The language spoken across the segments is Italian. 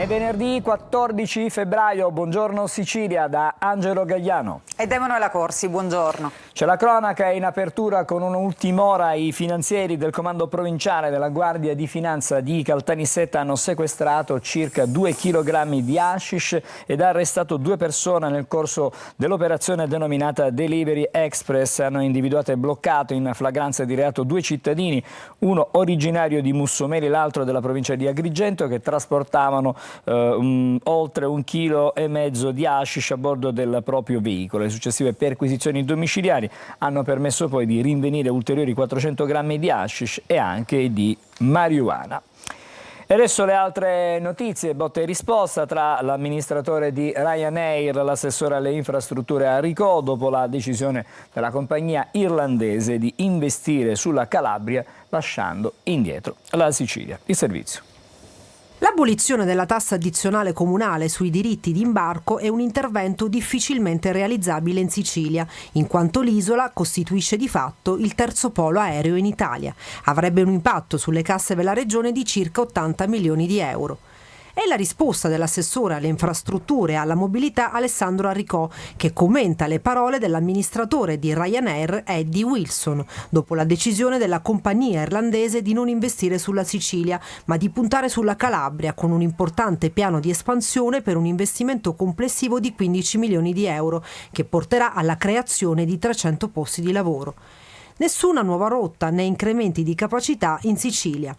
È venerdì 14 febbraio, buongiorno Sicilia da Angelo Gagliano. Ed Emanuela Corsi, buongiorno. C'è la cronaca in apertura con un'ultim'ora. I finanzieri del comando provinciale della Guardia di Finanza di Caltanissetta hanno sequestrato circa 2 kg di hashish ed arrestato 2 persone nel corso dell'operazione denominata Delivery Express. Hanno individuato e bloccato in flagranza di reato 2 cittadini, uno originario di Mussomeli e l'altro della provincia di Agrigento, che trasportavano oltre 1,5 kg di hashish a bordo del proprio veicolo. Le successive perquisizioni domiciliari hanno permesso poi di rinvenire ulteriori 400 grammi di hashish e anche di marijuana. E adesso le altre notizie, botta e risposta tra l'amministratore di Ryanair e l'assessore alle infrastrutture Aricò dopo la decisione della compagnia irlandese di investire sulla Calabria lasciando indietro la Sicilia. Il servizio. L'abolizione della tassa addizionale comunale sui diritti di imbarco è un intervento difficilmente realizzabile in Sicilia, in quanto l'isola costituisce di fatto il terzo polo aereo in Italia. Avrebbe un impatto sulle casse della regione di circa 80 milioni di euro. È la risposta dell'assessore alle infrastrutture e alla mobilità Alessandro Aricò, che commenta le parole dell'amministratore di Ryanair Eddie Wilson, dopo la decisione della compagnia irlandese di non investire sulla Sicilia, ma di puntare sulla Calabria, con un importante piano di espansione per un investimento complessivo di 15 milioni di euro, che porterà alla creazione di 300 posti di lavoro. Nessuna nuova rotta né incrementi di capacità in Sicilia.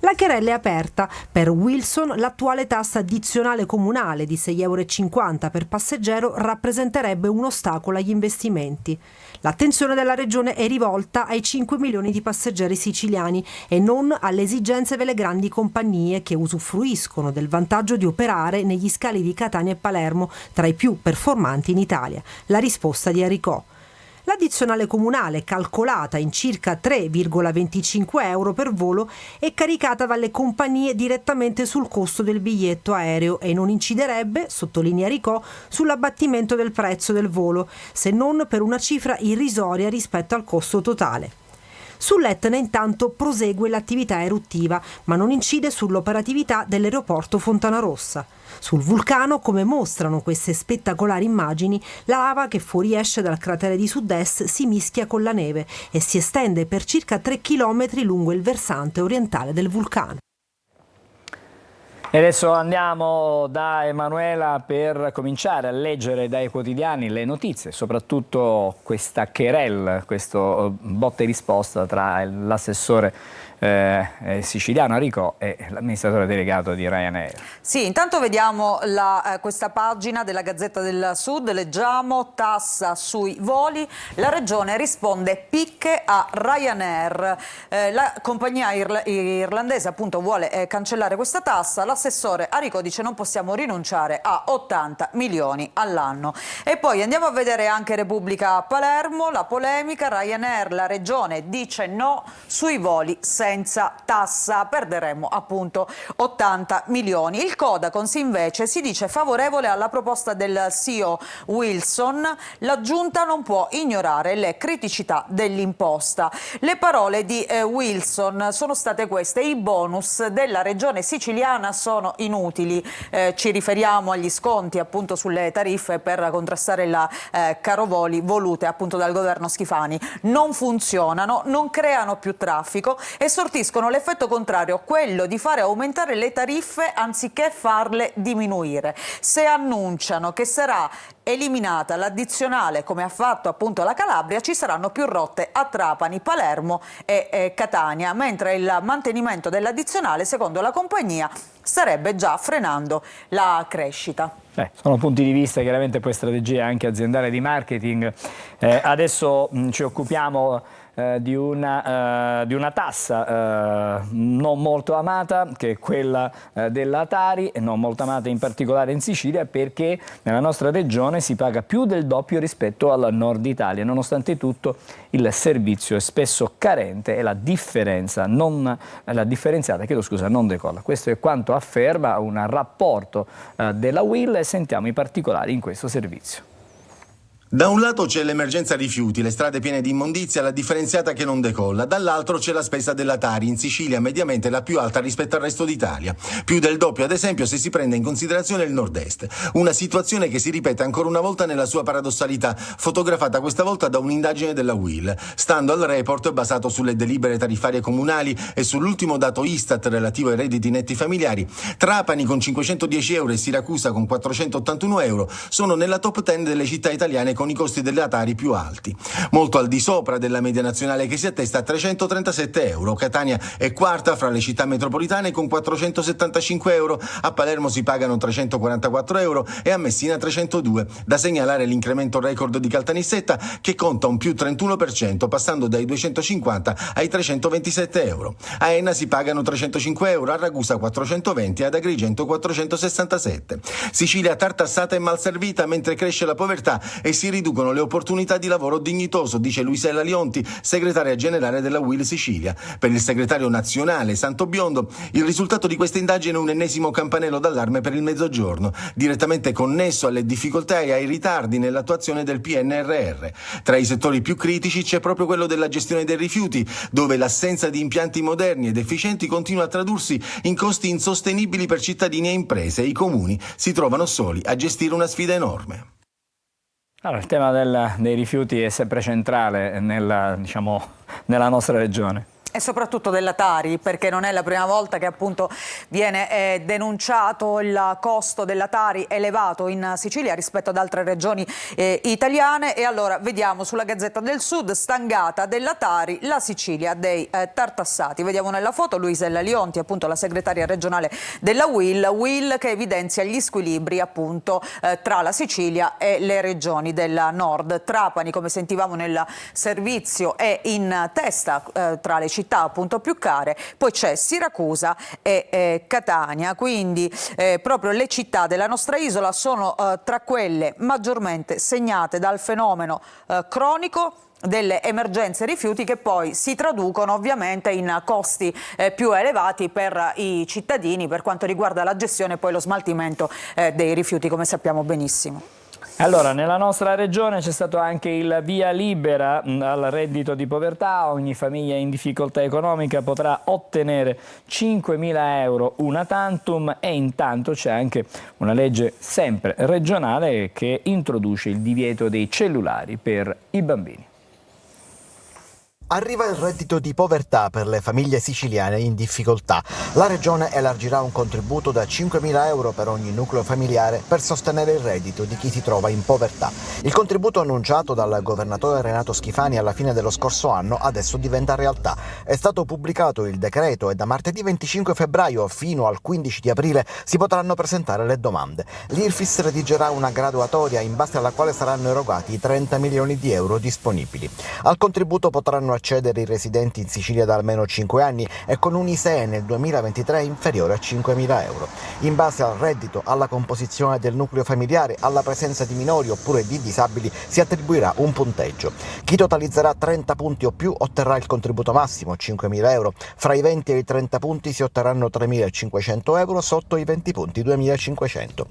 La querela è aperta. Per Wilson l'attuale tassa addizionale comunale di 6,50 € per passeggero rappresenterebbe un ostacolo agli investimenti. L'attenzione della regione è rivolta ai 5 milioni di passeggeri siciliani e non alle esigenze delle grandi compagnie che usufruiscono del vantaggio di operare negli scali di Catania e Palermo, tra i più performanti in Italia. La risposta di Aricò. L'addizionale comunale, calcolata in circa 3,25 € per volo, è caricata dalle compagnie direttamente sul costo del biglietto aereo e non inciderebbe, sottolinea Aricò, sull'abbattimento del prezzo del volo, se non per una cifra irrisoria rispetto al costo totale. Sull'Etna intanto prosegue l'attività eruttiva, ma non incide sull'operatività dell'aeroporto Fontanarossa. Sul vulcano, come mostrano queste spettacolari immagini, la lava che fuoriesce dal cratere di sud-est si mischia con la neve e si estende per circa 3 chilometri lungo il versante orientale del vulcano. E adesso andiamo da Emanuela per cominciare a leggere dai quotidiani le notizie, soprattutto questa querelle, questo botta e risposta tra l'assessore siciliano Aricò e l'amministratore delegato di Ryanair. Sì, intanto vediamo questa pagina della Gazzetta del Sud, leggiamo tassa sui voli, la regione risponde picche a Ryanair, la compagnia irlandese appunto vuole cancellare questa tassa, l'assessore Aricò dice non possiamo rinunciare a 80 milioni all'anno. E poi andiamo a vedere anche Repubblica Palermo, la polemica, Ryanair, la regione dice no sui voli senza tassa, perderemo appunto 80 milioni. Il Codacons invece si dice favorevole alla proposta del CEO Wilson, la giunta non può ignorare le criticità dell'imposta. Le parole di Wilson sono state queste: i bonus della regione siciliana sono inutili, ci riferiamo agli sconti appunto sulle tariffe per contrastare la carovoli volute appunto dal governo Schifani, non funzionano, non creano più traffico e sortiscono l'effetto contrario, quello di fare aumentare le tariffe anziché farle diminuire. Se annunciano che sarà eliminata l'addizionale come ha fatto appunto la Calabria, ci saranno più rotte a Trapani, Palermo e Catania, mentre il mantenimento dell'addizionale secondo la compagnia starebbe già frenando la crescita. Sono punti di vista, chiaramente poi strategie anche aziendali di marketing. Adesso ci occupiamo di una tassa non molto amata, che è quella della Tari, e non molto amata in particolare in Sicilia, perché nella nostra regione si paga più del doppio rispetto al nord Italia. Nonostante tutto il servizio è spesso carente e la differenziata non decolla. Questo è quanto afferma un rapporto della UIL e sentiamo i particolari in questo servizio. Da un lato c'è l'emergenza rifiuti, le strade piene di immondizia, la differenziata che non decolla. Dall'altro c'è la spesa della Tari, in Sicilia mediamente la più alta rispetto al resto d'Italia. Più del doppio, ad esempio, se si prende in considerazione il nord-est. Una situazione che si ripete ancora una volta nella sua paradossalità, fotografata questa volta da un'indagine della UIL. Stando al report, basato sulle delibere tariffarie comunali e sull'ultimo dato Istat relativo ai redditi netti familiari, Trapani con 510 euro e Siracusa con 481 euro sono nella top 10 delle città italiane con i costi della Tari più alti, molto al di sopra della media nazionale che si attesta a 337 euro. Catania è quarta fra le città metropolitane con 475 euro, a Palermo si pagano 344 euro e a Messina 302. Da segnalare l'incremento record di Caltanissetta che conta un più 31%, passando dai 250 ai 327 euro. A Enna si pagano 305 euro, a Ragusa 420 e ad Agrigento 467. Sicilia tartassata e malservita mentre cresce la povertà e si riducono le opportunità di lavoro dignitoso, dice Luisella Lionti, segretaria generale della UIL Sicilia. Per il segretario nazionale Santobiondo, il risultato di questa indagine è un ennesimo campanello d'allarme per il Mezzogiorno, direttamente connesso alle difficoltà e ai ritardi nell'attuazione del PNRR. Tra i settori più critici c'è proprio quello della gestione dei rifiuti, dove l'assenza di impianti moderni ed efficienti continua a tradursi in costi insostenibili per cittadini e imprese. I comuni si trovano soli a gestire una sfida enorme. Allora, il tema dei rifiuti è sempre centrale nella nostra regione. E soprattutto della Tari, perché non è la prima volta che appunto viene denunciato il costo della Tari elevato in Sicilia rispetto ad altre regioni italiane. E allora vediamo sulla Gazzetta del Sud: stangata della Tari, la Sicilia dei tartassati. Vediamo nella foto Luisella Lionti, appunto la segretaria regionale della UIL che evidenzia gli squilibri appunto tra la Sicilia e le regioni del nord. Trapani, come sentivamo nel servizio, è in testa tra le città appunto più care, poi c'è Siracusa e Catania, quindi proprio le città della nostra isola sono tra quelle maggiormente segnate dal fenomeno cronico delle emergenze rifiuti, che poi si traducono ovviamente in costi più elevati per i cittadini per quanto riguarda la gestione e poi lo smaltimento dei rifiuti, come sappiamo benissimo. Allora, nella nostra regione c'è stato anche il via libera al reddito di povertà. Ogni famiglia in difficoltà economica potrà ottenere 5.000 euro una tantum, e intanto c'è anche una legge sempre regionale che introduce il divieto dei cellulari per i bambini. Arriva il reddito di povertà per le famiglie siciliane in difficoltà. La Regione elargirà un contributo da 5.000 euro per ogni nucleo familiare per sostenere il reddito di chi si trova in povertà. Il contributo annunciato dal governatore Renato Schifani alla fine dello scorso anno adesso diventa realtà. È stato pubblicato il decreto e da martedì 25 febbraio fino al 15 di aprile si potranno presentare le domande. L'IRFIS redigerà una graduatoria in base alla quale saranno erogati i 30 milioni di euro disponibili. Al contributo potranno accedere i residenti in Sicilia da almeno 5 anni e con un ISEE nel 2023 inferiore a 5.000 euro. In base al reddito, alla composizione del nucleo familiare, alla presenza di minori oppure di disabili si attribuirà un punteggio. Chi totalizzerà 30 punti o più otterrà il contributo massimo, 5.000 euro. Fra i 20 e i 30 punti si otterranno 3.500 euro, sotto i 20 punti 2.500.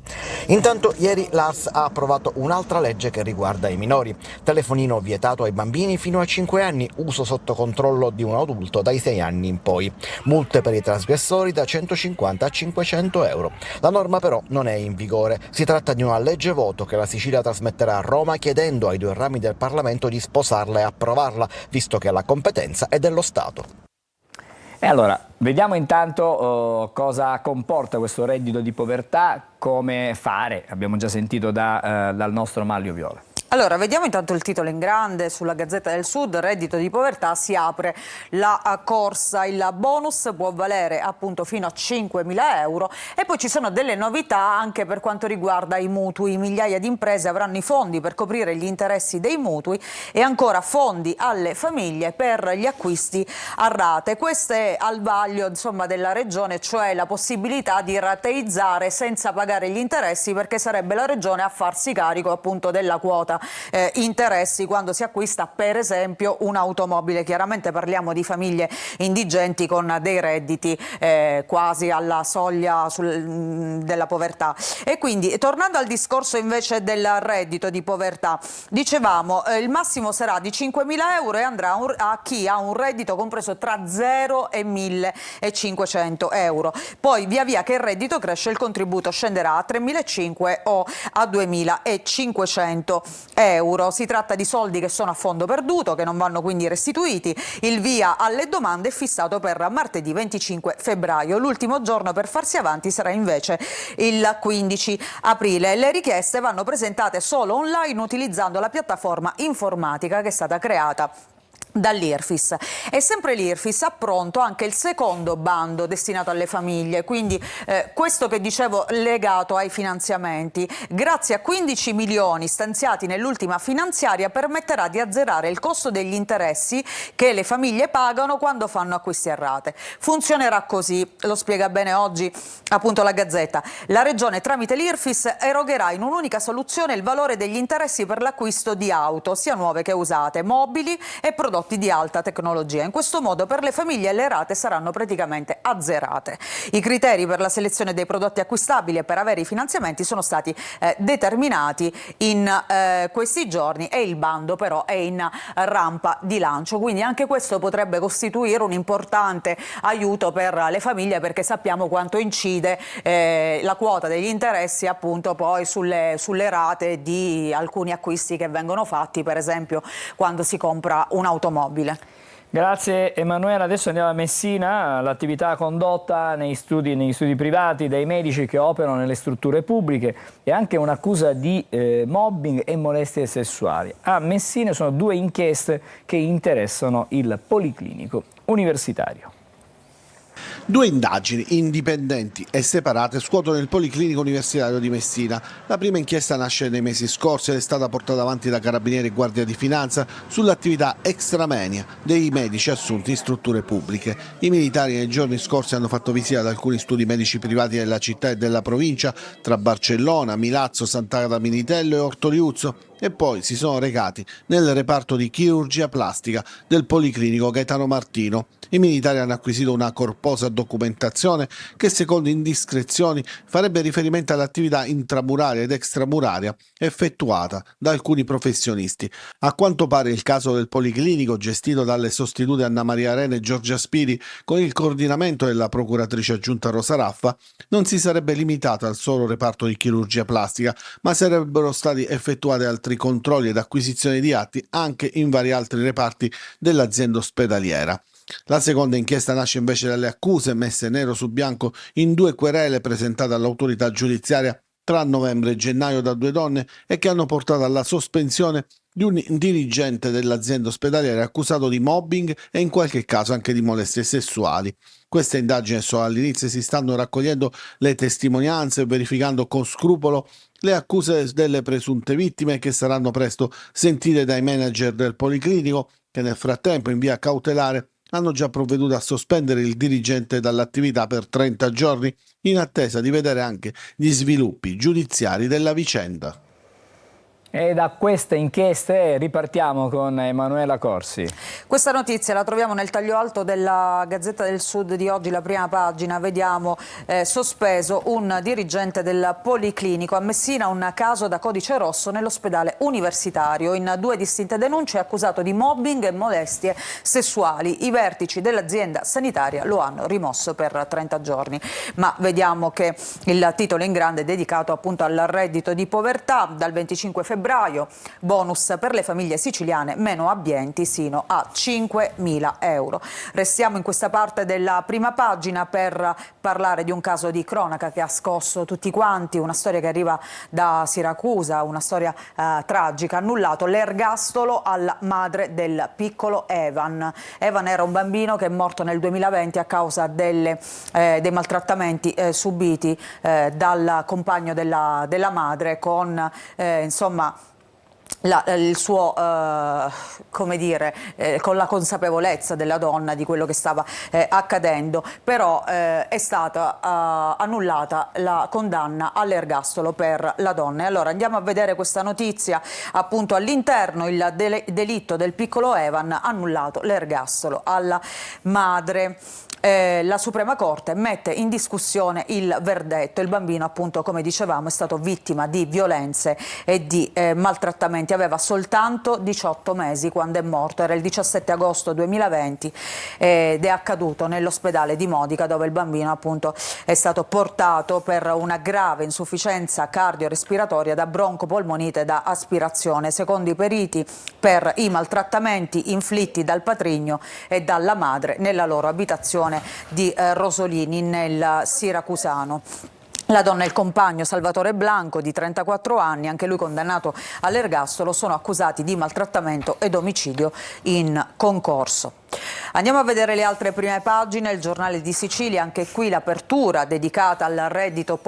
Intanto ieri l'ARS ha approvato un'altra legge che riguarda i minori. Telefonino vietato ai bambini fino a 5 anni, uso sotto controllo di un adulto dai 6 anni in poi. Multe per i trasgressori da 150 a 500 euro. La norma però non è in vigore. Si tratta di una legge voto che la Sicilia trasmetterà a Roma, chiedendo ai 2 rami del Parlamento di sposarla e approvarla, visto che la competenza è dello Stato. E allora, vediamo intanto cosa comporta questo reddito di povertà, come fare, abbiamo già sentito dal nostro Manlio Viola. Allora, vediamo intanto il titolo in grande sulla Gazzetta del Sud: reddito di povertà, si apre la corsa, il bonus può valere appunto fino a 5.000 euro, e poi ci sono delle novità anche per quanto riguarda i mutui. Migliaia di imprese avranno i fondi per coprire gli interessi dei mutui e ancora fondi alle famiglie per gli acquisti a rate. Questo è al vaglio insomma della regione, cioè la possibilità di rateizzare senza pagare gli interessi, perché sarebbe la regione a farsi carico appunto della quota interessi quando si acquista per esempio un'automobile. Chiaramente parliamo di famiglie indigenti con dei redditi quasi alla soglia della povertà. E quindi, tornando al discorso invece del reddito di povertà, dicevamo il massimo sarà di 5.000 euro e andrà a chi ha un reddito compreso tra 0 e 1.500 euro. Poi via via che il reddito cresce, il contributo scenderà a 3.500 o a 2.500 euro. Si tratta di soldi che sono a fondo perduto, che non vanno quindi restituiti. Il via alle domande è fissato per martedì 25 febbraio. L'ultimo giorno per farsi avanti sarà invece il 15 aprile. Le richieste vanno presentate solo online utilizzando la piattaforma informatica che è stata creata dall'IRFIS. E sempre l'IRFIS ha pronto anche il secondo bando destinato alle famiglie, quindi questo che dicevo legato ai finanziamenti, grazie a 15 milioni stanziati nell'ultima finanziaria, permetterà di azzerare il costo degli interessi che le famiglie pagano quando fanno acquisti a rate. Funzionerà così, lo spiega bene oggi appunto la Gazzetta. La Regione tramite l'IRFIS erogherà in un'unica soluzione il valore degli interessi per l'acquisto di auto, sia nuove che usate, mobili e prodotti di alta tecnologia. In questo modo per le famiglie le rate saranno praticamente azzerate. I criteri per la selezione dei prodotti acquistabili e per avere i finanziamenti sono stati determinati in questi giorni e il bando però è in rampa di lancio, quindi anche questo potrebbe costituire un importante aiuto per le famiglie, perché sappiamo quanto incide la quota degli interessi appunto poi sulle rate di alcuni acquisti che vengono fatti, per esempio quando si compra un'automobile. Grazie Emanuela, adesso andiamo a Messina, l'attività condotta negli studi privati dai medici che operano nelle strutture pubbliche e anche un'accusa di mobbing e molestie sessuali. A Messina sono 2 inchieste che interessano il Policlinico Universitario. 2 indagini indipendenti e separate scuotono il Policlinico Universitario di Messina. La prima inchiesta nasce nei mesi scorsi ed è stata portata avanti da Carabinieri e Guardia di Finanza sull'attività extramoenia dei medici assunti in strutture pubbliche. I militari nei giorni scorsi hanno fatto visita ad alcuni studi medici privati della città e della provincia, tra Barcellona, Milazzo, Sant'Agata Militello e Ortoliuzzo, e poi si sono recati nel reparto di chirurgia plastica del Policlinico Gaetano Martino. I militari hanno acquisito una corposa documentazione che, secondo indiscrezioni, farebbe riferimento all'attività intramuraria ed extramuraria effettuata da alcuni professionisti. A quanto pare il caso del Policlinico, gestito dalle sostitute Anna Maria Arena e Giorgia Spiri, con il coordinamento della procuratrice aggiunta Rosa Raffa, non si sarebbe limitato al solo reparto di chirurgia plastica, ma sarebbero stati effettuati altri controlli ed acquisizioni di atti anche in vari altri reparti dell'azienda ospedaliera. La seconda inchiesta nasce invece dalle accuse messe nero su bianco in 2 querele presentate all'autorità giudiziaria tra novembre e gennaio da 2 donne e che hanno portato alla sospensione di un dirigente dell'azienda ospedaliera accusato di mobbing e in qualche caso anche di molestie sessuali. Queste indagini sono all'inizio e si stanno raccogliendo le testimonianze e verificando con scrupolo le accuse delle presunte vittime, che saranno presto sentite dai manager del Policlinico, che nel frattempo in via cautelare hanno già provveduto a sospendere il dirigente dall'attività per 30 giorni in attesa di vedere anche gli sviluppi giudiziari della vicenda. E da queste inchieste ripartiamo con Emanuela Corsi. Questa notizia la troviamo nel taglio alto della Gazzetta del Sud di oggi, la prima pagina. Vediamo sospeso un dirigente del Policlinico. A Messina un caso da codice rosso nell'ospedale universitario. In 2 distinte denunce è accusato di mobbing e molestie sessuali. I vertici dell'azienda sanitaria lo hanno rimosso per 30 giorni. Ma vediamo che il titolo in grande è dedicato appunto al reddito di povertà. Dal 25 febbraio bonus per le famiglie siciliane meno abbienti sino a 5.000 euro. Restiamo in questa parte della prima pagina per parlare di un caso di cronaca che ha scosso tutti quanti, una storia che arriva da Siracusa, una storia tragica. Annullato l'ergastolo alla madre del piccolo Evan. Evan era un bambino che è morto nel 2020 a causa dei maltrattamenti subiti dal compagno della madre, con insomma il suo, come dire, con la consapevolezza della donna di quello che stava accadendo, però è stata annullata la condanna all'ergastolo per la donna. E allora andiamo a vedere questa notizia, appunto all'interno il delitto del piccolo Evan, annullato l'ergastolo alla madre. La Suprema Corte mette in discussione il verdetto. Il bambino, appunto, come dicevamo, è stato vittima di violenze e di maltrattamenti. Aveva soltanto 18 mesi quando è morto, era il 17 agosto 2020 ed è accaduto nell'ospedale di Modica, dove il bambino, appunto, è stato portato per una grave insufficienza cardiorespiratoria da broncopolmonite da aspirazione. Secondo i periti, per i maltrattamenti inflitti dal patrigno e dalla madre nella loro abitazione di Rosolini nel Siracusano. La donna e il compagno Salvatore Blanco, di 34 anni, anche lui condannato all'ergastolo, sono accusati di maltrattamento ed omicidio in concorso. Andiamo a vedere le altre prime pagine. Il Giornale di Sicilia, anche qui l'apertura dedicata al reddito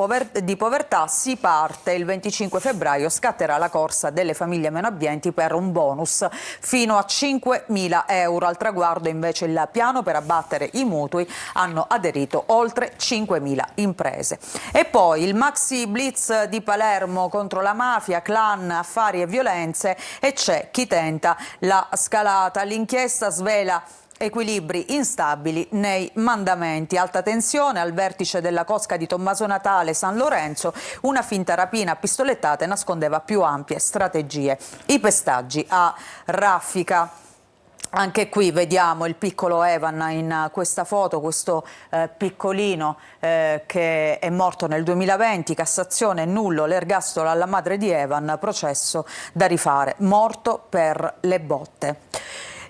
di povertà. Si parte il 25 febbraio, scatterà la corsa delle famiglie meno abbienti per un bonus fino a 5.000 euro. Al traguardo invece il piano per abbattere i mutui, hanno aderito oltre 5.000 imprese. E poi il maxi blitz di Palermo contro la mafia, clan, affari e violenze, e c'è chi tenta la scalata. L'inchiesta svela equilibri instabili nei mandamenti. Alta tensione al vertice della cosca di Tommaso Natale San Lorenzo. Una finta rapina a pistolettate nascondeva più ampie strategie. I pestaggi a raffica. Anche qui vediamo il piccolo Evan in questa foto, questo piccolino che è morto nel 2020, Cassazione, nullo l'ergastolo alla madre di Evan, processo da rifare, morto per le botte.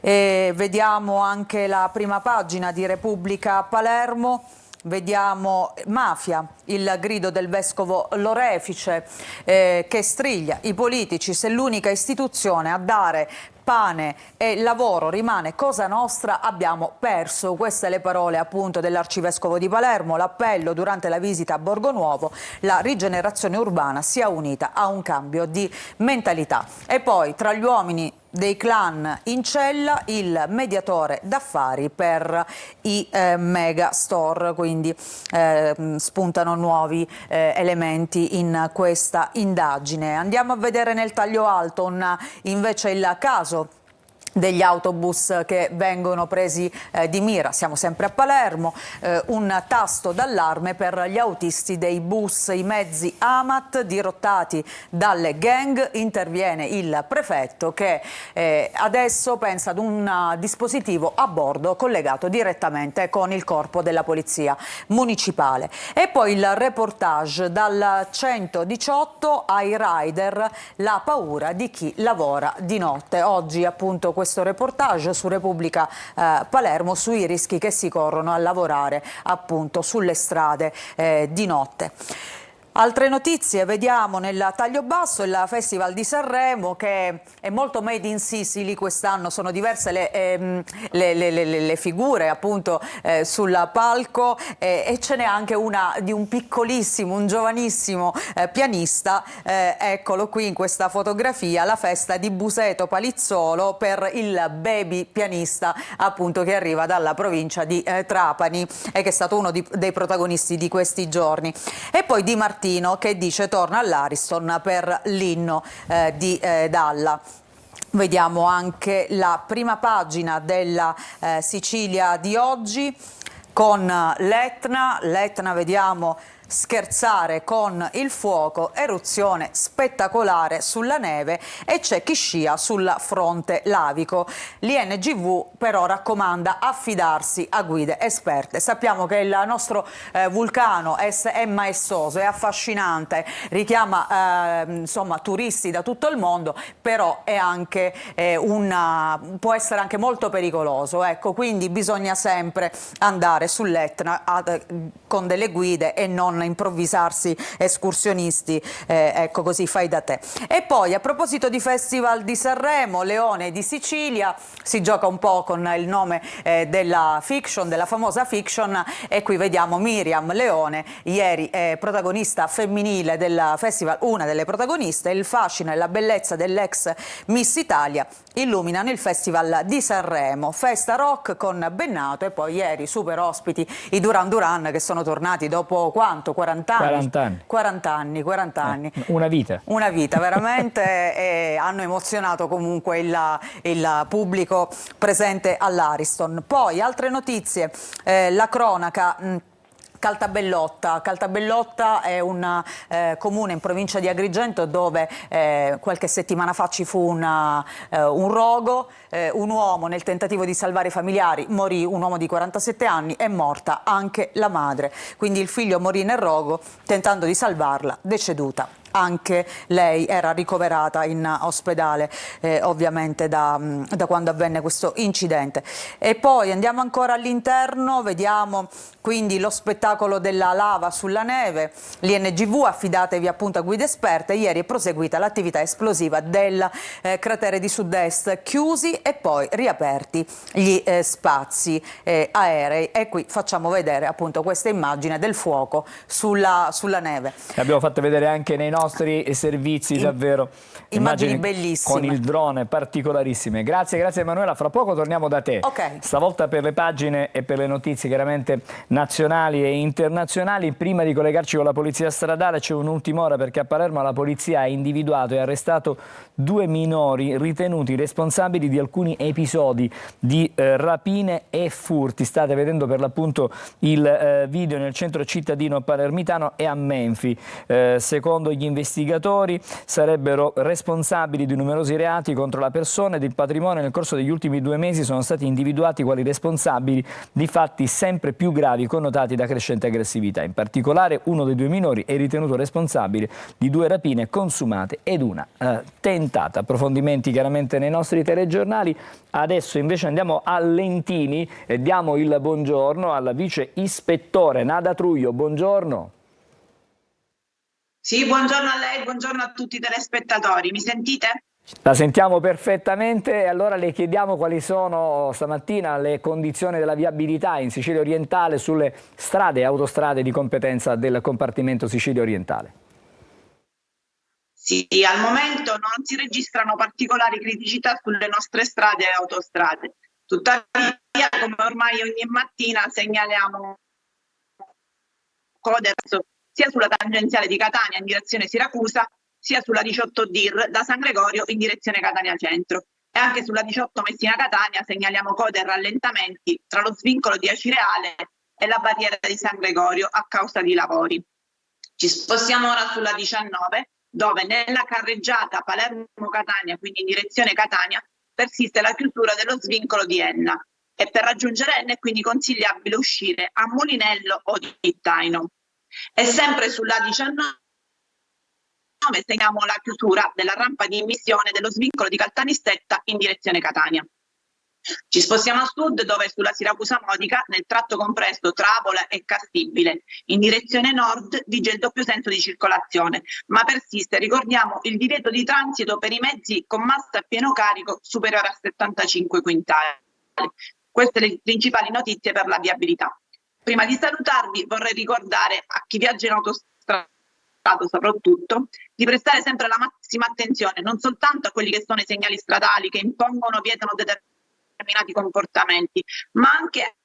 E vediamo anche la prima pagina di Repubblica Palermo. Vediamo mafia, il grido del vescovo Lorefice che striglia i politici: se l'unica istituzione a dare pane e lavoro rimane Cosa Nostra, abbiamo perso. Queste le parole, appunto, dell'arcivescovo di Palermo. L'appello durante la visita a Borgonuovo: la rigenerazione urbana sia unita a un cambio di mentalità. E poi tra gli uomini dei clan in cella il mediatore d'affari per i mega store, quindi spuntano nuovi elementi in questa indagine. Andiamo a vedere nel taglio alto invece il caso degli autobus che vengono presi di mira. Siamo sempre a Palermo, un tasto d'allarme per gli autisti dei bus, i mezzi Amat dirottati dalle gang. Interviene il prefetto che adesso pensa ad un dispositivo a bordo collegato direttamente con il corpo della polizia municipale. E poi il reportage dal 118 ai rider, la paura di chi lavora di notte. Oggi, appunto, questo reportage su Repubblica Palermo sui rischi che si corrono a lavorare, appunto, sulle strade di notte. Altre notizie vediamo nel taglio basso: il Festival di Sanremo, che è molto made in Sicily quest'anno. Sono diverse le figure, appunto, sul palco, e ce n'è anche una di un piccolissimo, un giovanissimo pianista. Eccolo qui in questa fotografia, la festa di Buseto Palizzolo per il baby pianista, appunto, che arriva dalla provincia di Trapani e che è stato uno dei protagonisti di questi giorni. E poi Di Martino, che dice torna all'Ariston per l'inno di Dalla. Vediamo anche la prima pagina della Sicilia di oggi con l'Etna, vediamo scherzare con il fuoco, eruzione spettacolare sulla neve e c'è chi scia sul fronte lavico. L'INGV però raccomanda affidarsi a guide esperte. Sappiamo che il nostro vulcano è maestoso, è affascinante, richiama insomma turisti da tutto il mondo, però è anche può essere anche molto pericoloso, ecco, quindi bisogna sempre andare sull'Etna con delle guide e non non improvvisarsi escursionisti, ecco così fai da te. E poi a proposito di Festival di Sanremo, Leone di Sicilia, si gioca un po' con il nome della fiction, della famosa fiction, e qui vediamo Miriam Leone, ieri protagonista femminile del festival, una delle protagoniste. Il fascino e la bellezza dell'ex Miss Italia illuminano il Festival di Sanremo, festa rock con Bennato, e poi ieri super ospiti i Duran Duran, che sono tornati dopo quanto? 40 anni? 40 anni. Una vita. Una vita veramente, e hanno emozionato comunque il pubblico presente all'Ariston. Poi altre notizie, la cronaca. Caltabellotta è un comune in provincia di Agrigento dove qualche settimana fa ci fu un rogo, un uomo nel tentativo di salvare i familiari morì, un uomo di 47 anni, è morta anche la madre, quindi il figlio morì nel rogo, tentando di salvarla, deceduta. Anche lei era ricoverata in ospedale ovviamente da quando avvenne questo incidente. E poi andiamo ancora all'interno, vediamo quindi lo spettacolo della lava sulla neve. L'INGV, affidatevi appunto a guide esperte, ieri è proseguita l'attività esplosiva del cratere di Sud-Est, chiusi e poi riaperti gli spazi aerei, e qui facciamo vedere appunto questa immagine del fuoco sulla neve. L'abbiamo fatto vedere anche nei nostri servizi, davvero immagini bellissime con il drone, particolarissime. Grazie Emanuela, fra poco torniamo da te, stavolta per le pagine e per le notizie chiaramente nazionali e internazionali. Prima di collegarci con la polizia stradale c'è un'ultima ora, perché a Palermo la polizia ha individuato e arrestato 2 minori ritenuti responsabili di alcuni episodi di rapine e furti. State vedendo per l'appunto il video nel centro cittadino palermitano e a Menfi. Secondo gli investigatori sarebbero responsabili di numerosi reati contro la persona ed il patrimonio. Nel corso degli ultimi 2 mesi sono stati individuati quali responsabili di fatti sempre più gravi connotati da crescente aggressività. In particolare uno dei 2 minori è ritenuto responsabile di 2 rapine consumate ed una tentata. Approfondimenti chiaramente nei nostri telegiornali. Adesso invece andiamo a Lentini e diamo il buongiorno al vice ispettore Nada Truglio. Buongiorno. Sì, buongiorno a lei, buongiorno a tutti i telespettatori. Mi sentite? La sentiamo perfettamente, e allora le chiediamo quali sono stamattina le condizioni della viabilità in Sicilia orientale sulle strade e autostrade di competenza del compartimento Sicilia orientale. Sì, al momento non si registrano particolari criticità sulle nostre strade e autostrade. Tuttavia, come ormai ogni mattina segnaliamo code sia sulla tangenziale di Catania in direzione Siracusa, sia sulla 18 DIR da San Gregorio in direzione Catania Centro. E anche sulla 18 Messina Catania segnaliamo code e rallentamenti tra lo svincolo di Acireale e la barriera di San Gregorio a causa di lavori. Ci spostiamo ora sulla 19, dove nella carreggiata Palermo-Catania, quindi in direzione Catania, persiste la chiusura dello svincolo di Enna, e per raggiungere Enna è quindi consigliabile uscire a Molinello o di Taino. E sempre sulla 19 segniamo la chiusura della rampa di immissione dello svincolo di Caltanissetta in direzione Catania. Ci spostiamo a sud, dove sulla Siracusa Modica, nel tratto compreso tra Avola e Castibile, in direzione nord vige il doppio senso di circolazione, ma persiste, ricordiamo, il divieto di transito per i mezzi con massa a pieno carico superiore a 75 quintali. Queste le principali notizie per la viabilità. Prima di salutarvi vorrei ricordare a chi viaggia in autostrada soprattutto di prestare sempre la massima attenzione non soltanto a quelli che sono i segnali stradali che impongono o vietano determinati comportamenti, ma anche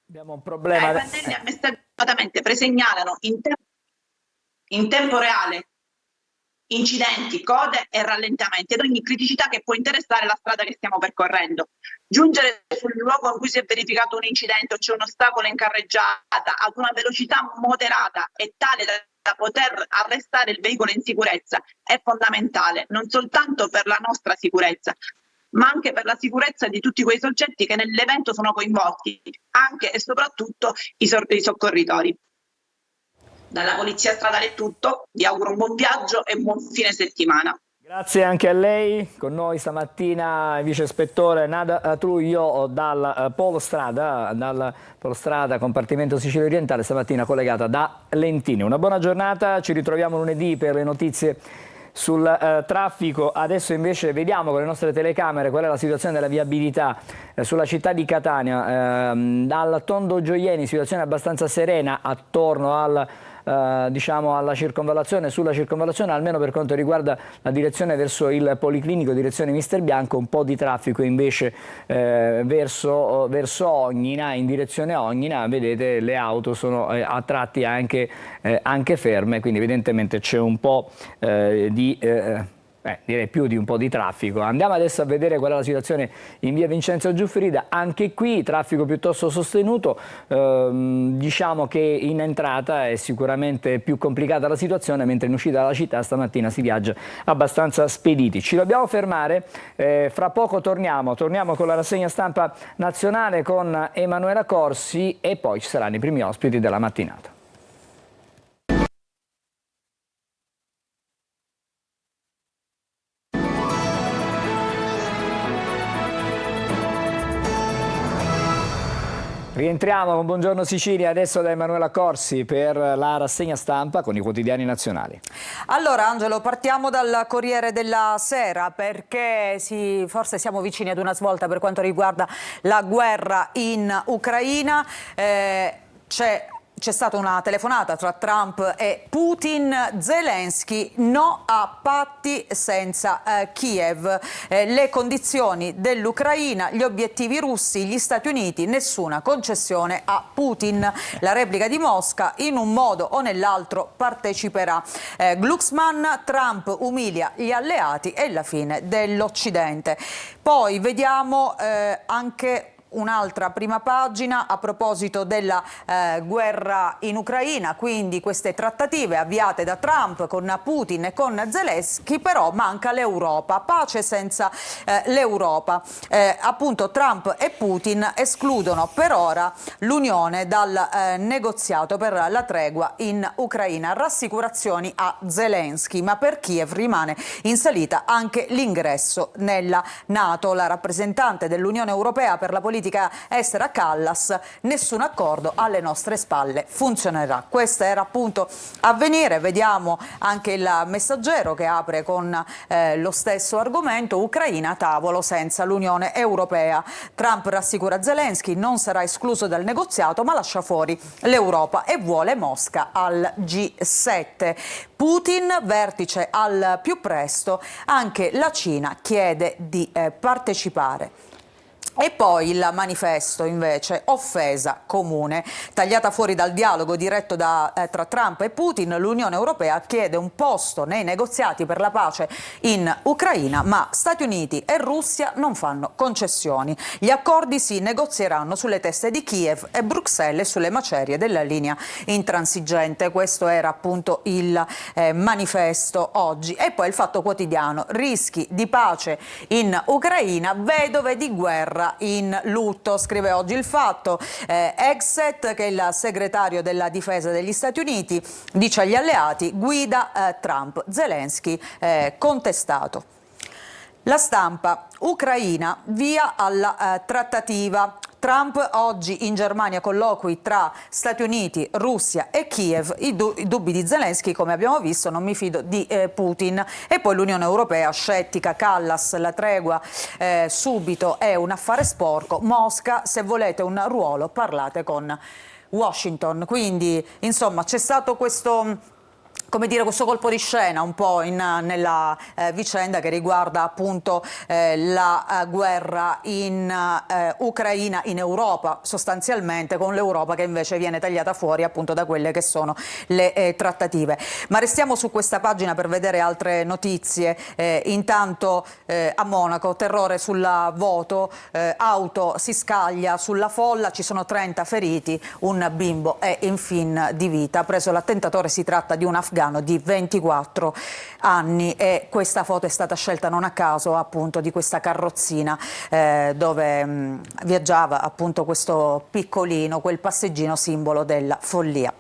abbiamo un problema. Ai pannelli ammestamente presegnalano in tempo reale incidenti, code e rallentamenti ed ogni criticità che può interessare la strada che stiamo percorrendo. Giungere sul luogo in cui si è verificato un incidente o c'è un ostacolo in carreggiata ad una velocità moderata e tale da poter arrestare il veicolo in sicurezza è fondamentale, non soltanto per la nostra sicurezza, ma anche per la sicurezza di tutti quei soggetti che nell'evento sono coinvolti, anche e soprattutto i soccorritori. Dalla Polizia Stradale è tutto, vi auguro un buon viaggio e buon fine settimana. Grazie anche a lei. Con noi stamattina il vice ispettore Nada Truglio dal Polo Strada compartimento Sicilia Orientale, stamattina collegata da Lentini. Una buona giornata, ci ritroviamo lunedì per le notizie sul traffico. Adesso invece vediamo con le nostre telecamere qual è la situazione della viabilità sulla città di Catania. Dal Tondo Gioieni situazione abbastanza serena attorno al diciamo alla circonvallazione, sulla circonvallazione, almeno per quanto riguarda la direzione verso il Policlinico, direzione Mister Bianco. Un po' di traffico invece verso Ognina, in direzione Ognina. Vedete, le auto sono a tratti anche ferme, quindi evidentemente c'è un po' direi più di un po' di traffico. Andiamo adesso a vedere qual è la situazione in via Vincenzo Giuffrida. Anche qui traffico piuttosto sostenuto, diciamo che in entrata è sicuramente più complicata la situazione, mentre in uscita dalla città stamattina si viaggia abbastanza spediti. Ci dobbiamo fermare, fra poco torniamo con la rassegna stampa nazionale con Emanuela Corsi e poi ci saranno i primi ospiti della mattinata. Rientriamo con Buongiorno Sicilia, adesso da Emanuela Corsi per la rassegna stampa con i quotidiani nazionali. Allora Angelo, partiamo dal Corriere della Sera, perché forse siamo vicini ad una svolta per quanto riguarda la guerra in Ucraina. C'è stata una telefonata tra Trump e Putin. Zelensky: no a patti senza Kiev. Le condizioni dell'Ucraina, gli obiettivi russi, gli Stati Uniti, nessuna concessione a Putin. La replica di Mosca: in un modo o nell'altro parteciperà. Glucksmann: Trump umilia gli alleati e la fine dell'Occidente. Poi vediamo anche un'altra prima pagina a proposito della guerra in Ucraina, quindi queste trattative avviate da Trump con Putin e con Zelensky, però manca l'Europa, pace senza l'Europa. Appunto Trump e Putin escludono per ora l'Unione dal negoziato per la tregua in Ucraina. Rassicurazioni a Zelensky, ma per Kiev rimane in salita anche l'ingresso nella NATO. La rappresentante dell'Unione Europea per la politica estera Callas: nessun accordo alle nostre spalle funzionerà. Questo era appunto Avvenire. Vediamo anche il Messaggero che apre con lo stesso argomento: Ucraina a tavolo senza l'Unione Europea. Trump rassicura Zelensky: non sarà escluso dal negoziato ma lascia fuori l'Europa e vuole Mosca al G7. Putin: vertice al più presto, anche la Cina chiede di partecipare. E poi il Manifesto invece: offesa comune. Tagliata fuori dal dialogo diretto tra Trump e Putin, l'Unione Europea chiede un posto nei negoziati per la pace in Ucraina, ma Stati Uniti e Russia non fanno concessioni. Gli accordi si negozieranno sulle teste di Kiev e Bruxelles e sulle macerie della linea intransigente. Questo era appunto il Manifesto oggi. E poi il Fatto Quotidiano: rischi di pace in Ucraina, vedove di guerra in lutto, scrive oggi il Fatto. Exet, che è il segretario della difesa degli Stati Uniti, dice agli alleati: guida Trump. Zelensky contestato. La Stampa: Ucraina, via alla trattativa. Trump oggi in Germania, colloqui tra Stati Uniti, Russia e Kiev. I dubbi di Zelensky, come abbiamo visto: non mi fido di Putin. E poi l'Unione Europea scettica. Callas: la tregua subito è un affare sporco. Mosca: se volete un ruolo parlate con Washington. Quindi insomma c'è stato questo, come dire, questo colpo di scena un po' nella vicenda che riguarda appunto la guerra in Ucraina, in Europa sostanzialmente, con l'Europa che invece viene tagliata fuori appunto da quelle che sono le trattative. Ma restiamo su questa pagina per vedere altre notizie. Intanto a Monaco, terrore sul voto, auto si scaglia sulla folla, ci sono 30 feriti, un bimbo è in fin di vita. Preso l'attentatore, si tratta di un afgano afghano di 24 anni, e questa foto è stata scelta non a caso appunto di questa carrozzina dove viaggiava appunto questo piccolino, quel passeggino simbolo della follia.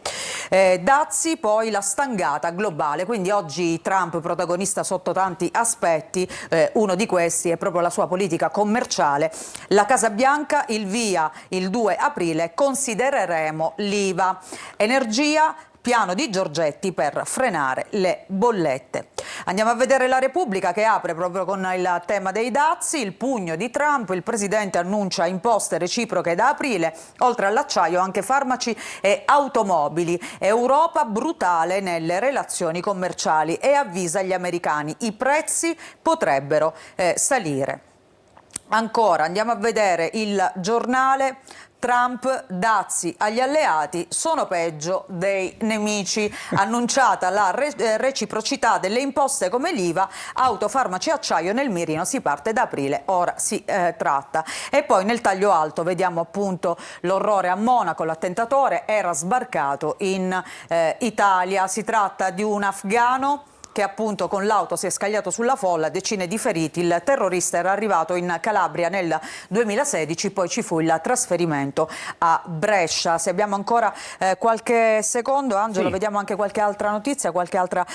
Dazi, poi la stangata globale, quindi oggi Trump protagonista sotto tanti aspetti, uno di questi è proprio la sua politica commerciale. La Casa Bianca, il via il 2 aprile, considereremo l'IVA. Energia, piano di Giorgetti per frenare le bollette. Andiamo a vedere la Repubblica, che apre proprio con il tema dei dazi, il pugno di Trump, il presidente annuncia imposte reciproche da aprile, oltre all'acciaio anche farmaci e automobili. Europa brutale nelle relazioni commerciali e avvisa gli americani, i prezzi potrebbero salire. Ancora andiamo a vedere il Giornale. Trump, dazi agli alleati sono peggio dei nemici. Annunciata la reciprocità delle imposte come l'IVA, auto, farmaci e acciaio nel mirino, si parte da aprile, ora si tratta. E poi nel taglio alto vediamo appunto l'orrore a Monaco, l'attentatore era sbarcato in Italia, si tratta di un afghano che appunto con l'auto si è scagliato sulla folla, decine di feriti. Il terrorista era arrivato in Calabria nel 2016, poi ci fu il trasferimento a Brescia. Se abbiamo ancora qualche secondo, Angelo, sì, vediamo anche qualche altra notizia, qualche altra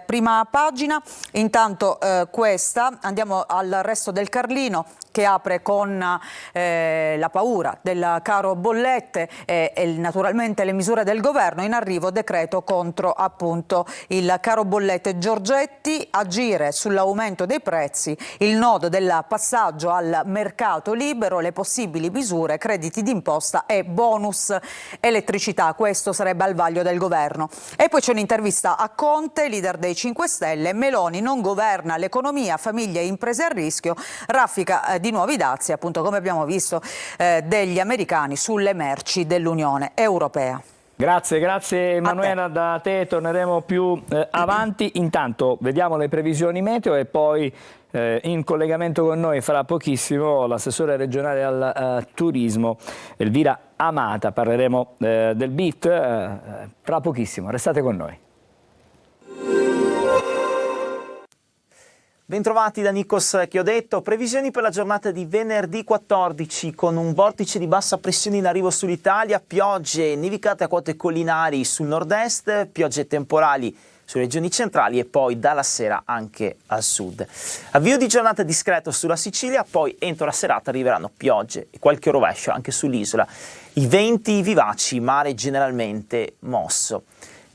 prima pagina. Intanto questa, andiamo al Resto del Carlino, che apre con la paura del caro bollette e naturalmente le misure del governo. In arrivo decreto contro appunto il caro bollette. Giorgetti, agire sull'aumento dei prezzi, il nodo del passaggio al mercato libero, le possibili misure, crediti d'imposta e bonus elettricità. Questo sarebbe al vaglio del governo. E poi c'è un'intervista a Conte, leader dei 5 Stelle. Meloni non governa l'economia, famiglie e imprese a rischio, raffica di nuovi dazi, appunto come abbiamo visto, degli americani sulle merci dell'Unione Europea. Grazie Emanuela, da te torneremo più avanti. Intanto vediamo le previsioni meteo e poi in collegamento con noi fra pochissimo l'assessore regionale al turismo Elvira Amata. Parleremo del BIT fra pochissimo, restate con noi. Bentrovati da Nikos Chiodetto. Previsioni per la giornata di venerdì 14 con un vortice di bassa pressione in arrivo sull'Italia, piogge, nevicate a quote collinari sul nord-est, piogge temporali sulle regioni centrali e poi dalla sera anche al sud. Avvio di giornata discreto sulla Sicilia, poi entro la serata arriveranno piogge e qualche rovescio anche sull'isola. I venti vivaci, mare generalmente mosso.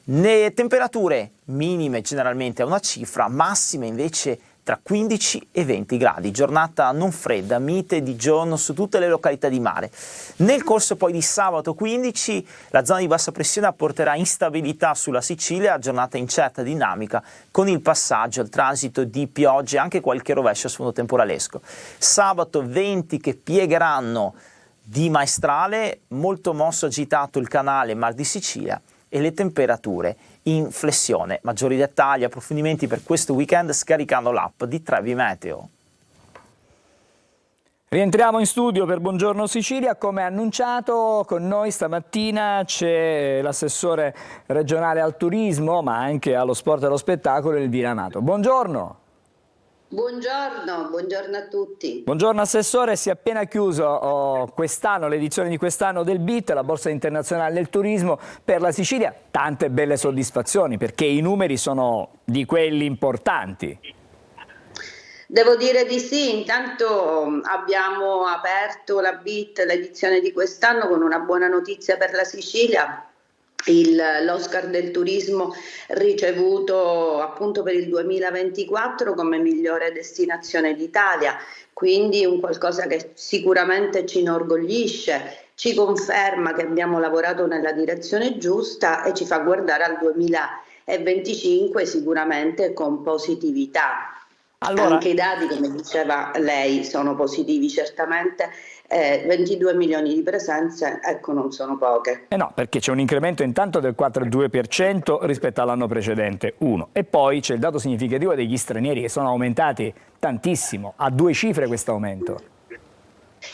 Le temperature minime generalmente a una cifra, massime invece tra 15 e 20 gradi, giornata non fredda, mite di giorno su tutte le località di mare. Nel corso poi di sabato 15 la zona di bassa pressione apporterà instabilità sulla Sicilia, giornata incerta e dinamica con il passaggio al transito di piogge e anche qualche rovescio a sfondo temporalesco. Sabato venti che piegheranno di maestrale, molto mosso agitato il canale Mar di Sicilia e le temperature in flessione. Maggiori dettagli, approfondimenti per questo weekend scaricando l'app di Trevi Meteo. Rientriamo in studio per Buongiorno Sicilia. Come annunciato, con noi stamattina c'è l'assessore regionale al turismo, ma anche allo sport e allo spettacolo, Elvira Amato. Buongiorno. Buongiorno a tutti. Buongiorno assessore, si è appena chiuso quest'anno, l'edizione di quest'anno del BIT, la Borsa Internazionale del Turismo per la Sicilia. Tante belle soddisfazioni perché i numeri sono di quelli importanti. Devo dire di sì, intanto abbiamo aperto la BIT, l'edizione di quest'anno, con una buona notizia per la Sicilia. L'Oscar del turismo ricevuto appunto per il 2024 come migliore destinazione d'Italia, quindi un qualcosa che sicuramente ci inorgoglisce, ci conferma che abbiamo lavorato nella direzione giusta e ci fa guardare al 2025 sicuramente con positività. Allora, anche i dati, come diceva lei, sono positivi certamente. 22 milioni di presenze, ecco, non sono poche. No, perché c'è un incremento intanto del 4,2% rispetto all'anno precedente, uno. E poi c'è il dato significativo degli stranieri che sono aumentati tantissimo, a 2 cifre questo aumento.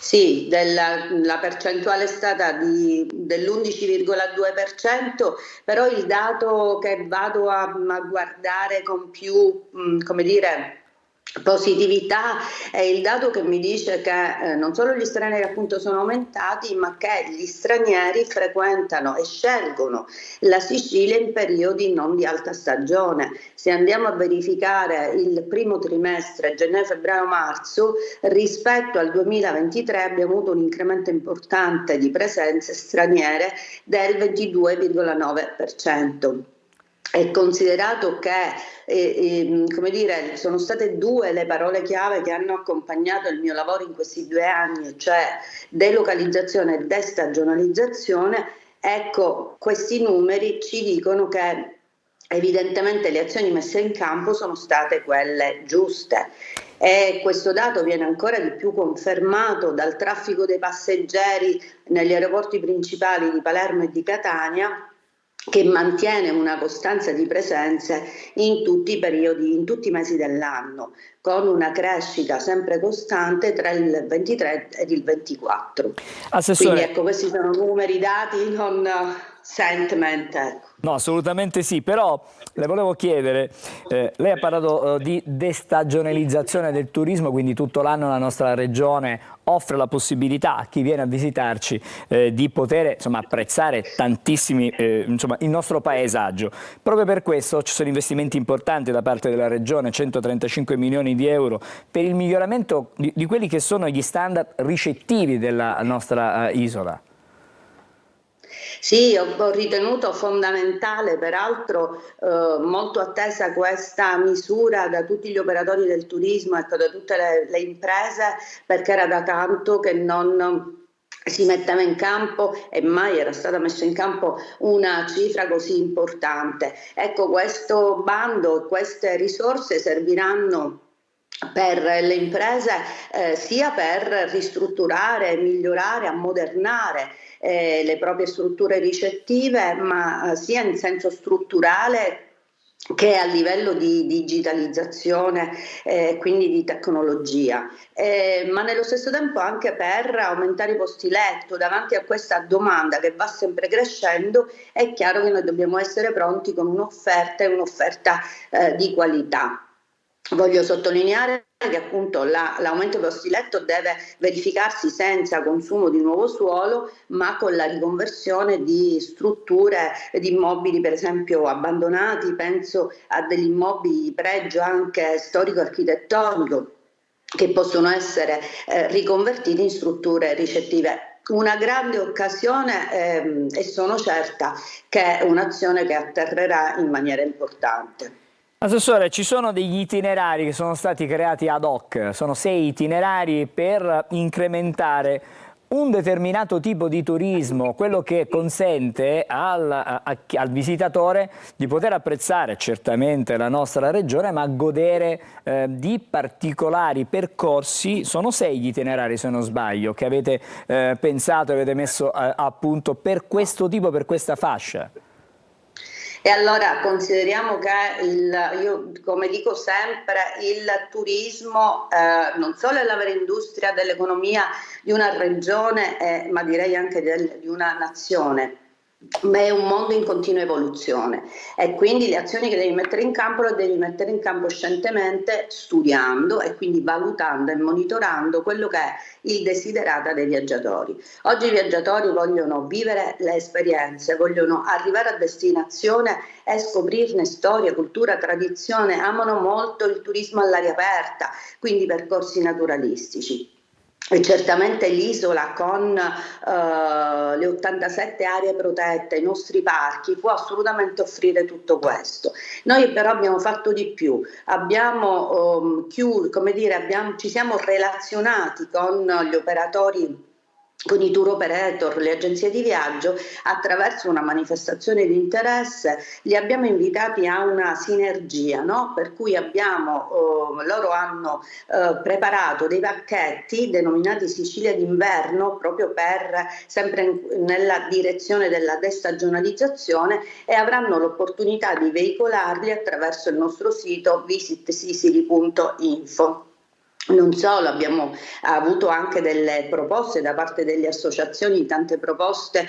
Sì, la percentuale è stata dell'11,2%, però il dato che vado a guardare con più, come dire, positività è il dato che mi dice che non solo gli stranieri appunto sono aumentati, ma che gli stranieri frequentano e scelgono la Sicilia in periodi non di alta stagione. Se andiamo a verificare il primo trimestre, gennaio, febbraio, marzo, rispetto al 2023 abbiamo avuto un incremento importante di presenze straniere del 22,9%. È considerato che come dire, sono state due le parole chiave che hanno accompagnato il mio lavoro in questi 2 anni, cioè delocalizzazione e destagionalizzazione. Ecco, questi numeri ci dicono che evidentemente le azioni messe in campo sono state quelle giuste. E questo dato viene ancora di più confermato dal traffico dei passeggeri negli aeroporti principali di Palermo e di Catania, che mantiene una costanza di presenze in tutti i periodi, in tutti i mesi dell'anno, con una crescita sempre costante tra il 23 ed il 24. Assessore. Quindi ecco, questi sono numeri dati, non sentiment. Ecco. No, assolutamente sì, però le volevo chiedere, lei ha parlato di destagionalizzazione del turismo, quindi tutto l'anno la nostra regione offre la possibilità a chi viene a visitarci di poter apprezzare tantissimi il nostro paesaggio. Proprio per questo ci sono investimenti importanti da parte della regione, 135 milioni di euro per il miglioramento di quelli che sono gli standard ricettivi della nostra isola. Sì, ho ritenuto fondamentale, peraltro molto attesa questa misura da tutti gli operatori del turismo, ecco, da tutte le imprese, perché era da tanto che non si metteva in campo e mai era stata messa in campo una cifra così importante. Ecco, questo bando, queste risorse serviranno per le imprese sia per ristrutturare, migliorare, ammodernare le proprie strutture ricettive, ma sia in senso strutturale che a livello di digitalizzazione, quindi di tecnologia, ma nello stesso tempo anche per aumentare i posti letto. Davanti a questa domanda che va sempre crescendo, è chiaro che noi dobbiamo essere pronti con un'offerta e un'offerta di qualità. Voglio sottolineare che appunto l'aumento dei posti letto deve verificarsi senza consumo di nuovo suolo, ma con la riconversione di strutture, di immobili per esempio abbandonati. Penso a degli immobili di pregio anche storico-architettonico che possono essere riconvertiti in strutture ricettive. Una grande occasione e sono certa che è un'azione che atterrerà in maniera importante. Assessore, ci sono degli itinerari che sono stati creati ad hoc, sono 6 itinerari per incrementare un determinato tipo di turismo, quello che consente al visitatore di poter apprezzare certamente la nostra regione, ma godere di particolari percorsi. Sono 6 gli itinerari, se non sbaglio, che avete pensato, avete messo a punto per questo tipo, per questa fascia. E allora consideriamo che io come dico sempre, il turismo non solo è la vera industria dell'economia di una regione, ma direi anche di una nazione, ma è un mondo in continua evoluzione e quindi le azioni che devi mettere in campo le devi mettere in campo scientemente, studiando e quindi valutando e monitorando quello che è il desiderata dei viaggiatori. Oggi i viaggiatori vogliono vivere le esperienze, vogliono arrivare a destinazione e scoprirne storia, cultura, tradizione, amano molto il turismo all'aria aperta, quindi percorsi naturalistici. E certamente l'isola con le 87 aree protette, i nostri parchi, può assolutamente offrire tutto questo. Noi però abbiamo fatto di più, ci siamo relazionati con gli operatori, con i tour operator, le agenzie di viaggio, attraverso una manifestazione di interesse, li abbiamo invitati a una sinergia, no? Per cui loro hanno preparato dei pacchetti denominati Sicilia d'inverno, proprio sempre nella direzione della destagionalizzazione, e avranno l'opportunità di veicolarli attraverso il nostro sito visitsicily.info. Non solo, abbiamo avuto anche delle proposte da parte delle associazioni, tante proposte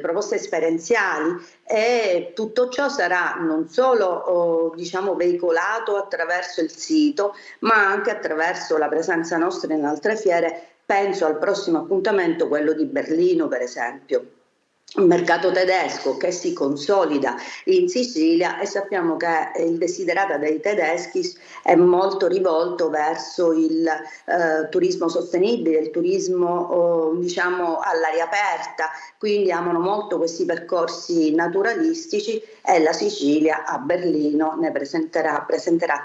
proposte esperienziali, e tutto ciò sarà non solo diciamo veicolato attraverso il sito, ma anche attraverso la presenza nostra in altre fiere. Penso al prossimo appuntamento, quello di Berlino per esempio. Un mercato tedesco che si consolida in Sicilia, e sappiamo che il desiderata dei tedeschi è molto rivolto verso il turismo sostenibile, il turismo diciamo all'aria aperta, quindi amano molto questi percorsi naturalistici, e la Sicilia a Berlino ne presenterà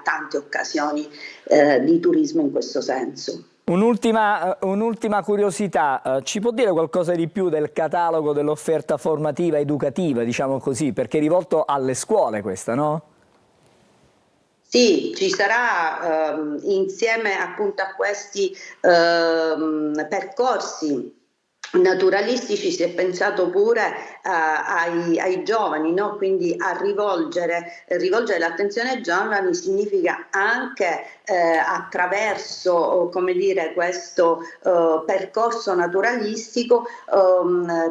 tante occasioni di turismo in questo senso. Un'ultima curiosità, ci può dire qualcosa di più del catalogo dell'offerta formativa educativa, diciamo così, perché è rivolto alle scuole questa, no? Sì, ci sarà insieme appunto a questi percorsi naturalistici, si è pensato pure ai giovani, no? Quindi a rivolgere l'attenzione ai giovani significa anche attraverso come dire, questo percorso naturalistico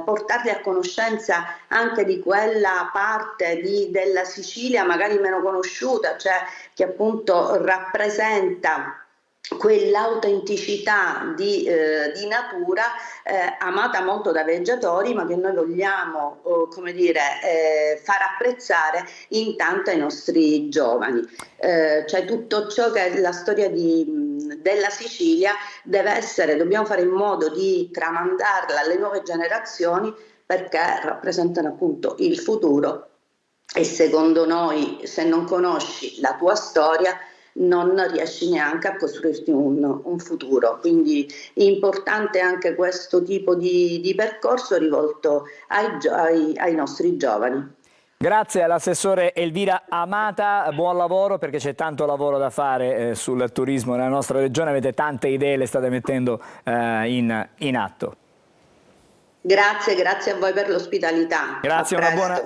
portarli a conoscenza anche di quella parte della Sicilia magari meno conosciuta, cioè che appunto rappresenta quell'autenticità di natura amata molto dai viaggiatori, ma che noi vogliamo come dire, far apprezzare intanto ai nostri giovani. Cioè tutto ciò che è la storia della Sicilia dobbiamo fare in modo di tramandarla alle nuove generazioni, perché rappresentano appunto il futuro, e secondo noi, se non conosci la tua storia, non riesci neanche a costruirti un futuro. Quindi è importante anche questo tipo di percorso rivolto ai nostri giovani. Grazie all'assessore Elvira Amata, buon lavoro, perché c'è tanto lavoro da fare sul turismo nella nostra regione, avete tante idee, le state mettendo in atto. Grazie a voi per l'ospitalità. Grazie,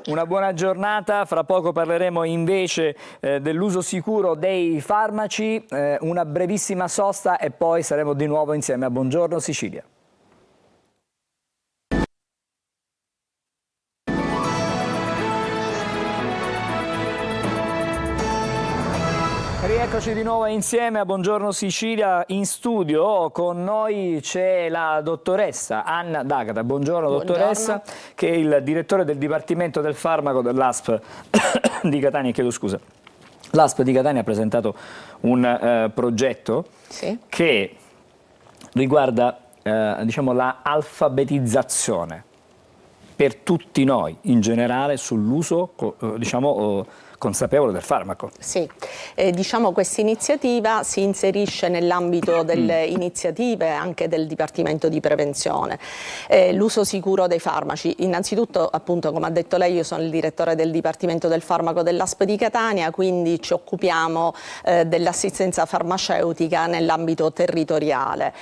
una buona giornata. Fra poco parleremo invece dell'uso sicuro dei farmaci, una brevissima sosta e poi saremo di nuovo insieme a Buongiorno Sicilia. Rieccoci di nuovo insieme a Buongiorno Sicilia. In studio con noi c'è la dottoressa Anna D'Agata. Buongiorno dottoressa, che è il direttore del Dipartimento del Farmaco dell'ASP di Catania. Chiedo scusa. L'ASP di Catania ha presentato un progetto che riguarda diciamo, la alfabetizzazione per tutti noi in generale sull'uso diciamo, consapevole del farmaco. Sì, diciamo questa iniziativa si inserisce nell'ambito delle iniziative anche del Dipartimento di Prevenzione. L'uso sicuro dei farmaci. Innanzitutto, appunto, come ha detto lei, io sono il direttore del Dipartimento del Farmaco dell'ASP di Catania, quindi ci occupiamo dell'assistenza farmaceutica nell'ambito territoriale.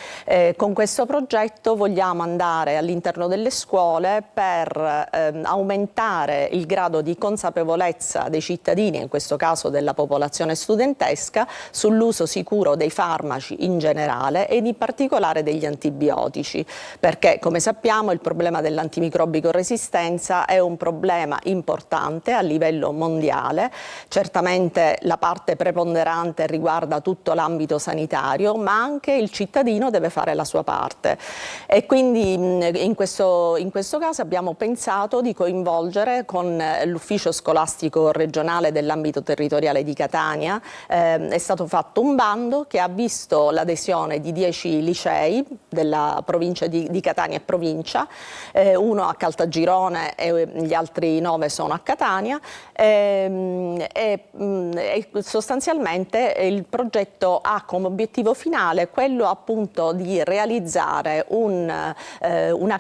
Con questo progetto vogliamo andare all'interno delle scuole per aumentare il grado di consapevolezza dei cittadini, in questo caso della popolazione studentesca, sull'uso sicuro dei farmaci in generale ed in particolare degli antibiotici, perché come sappiamo il problema dell'antimicrobico resistenza è un problema importante a livello mondiale. Certamente la parte preponderante riguarda tutto l'ambito sanitario, ma anche il cittadino deve fare la sua parte, e quindi in questo caso abbiamo pensato di coinvolgere con l'ufficio scolastico regionale dell'ambito territoriale di Catania. È stato fatto un bando che ha visto l'adesione di 10 licei della provincia di Catania e provincia, uno a Caltagirone e gli altri 9 sono a Catania, e sostanzialmente il progetto ha come obiettivo finale quello appunto di realizzare una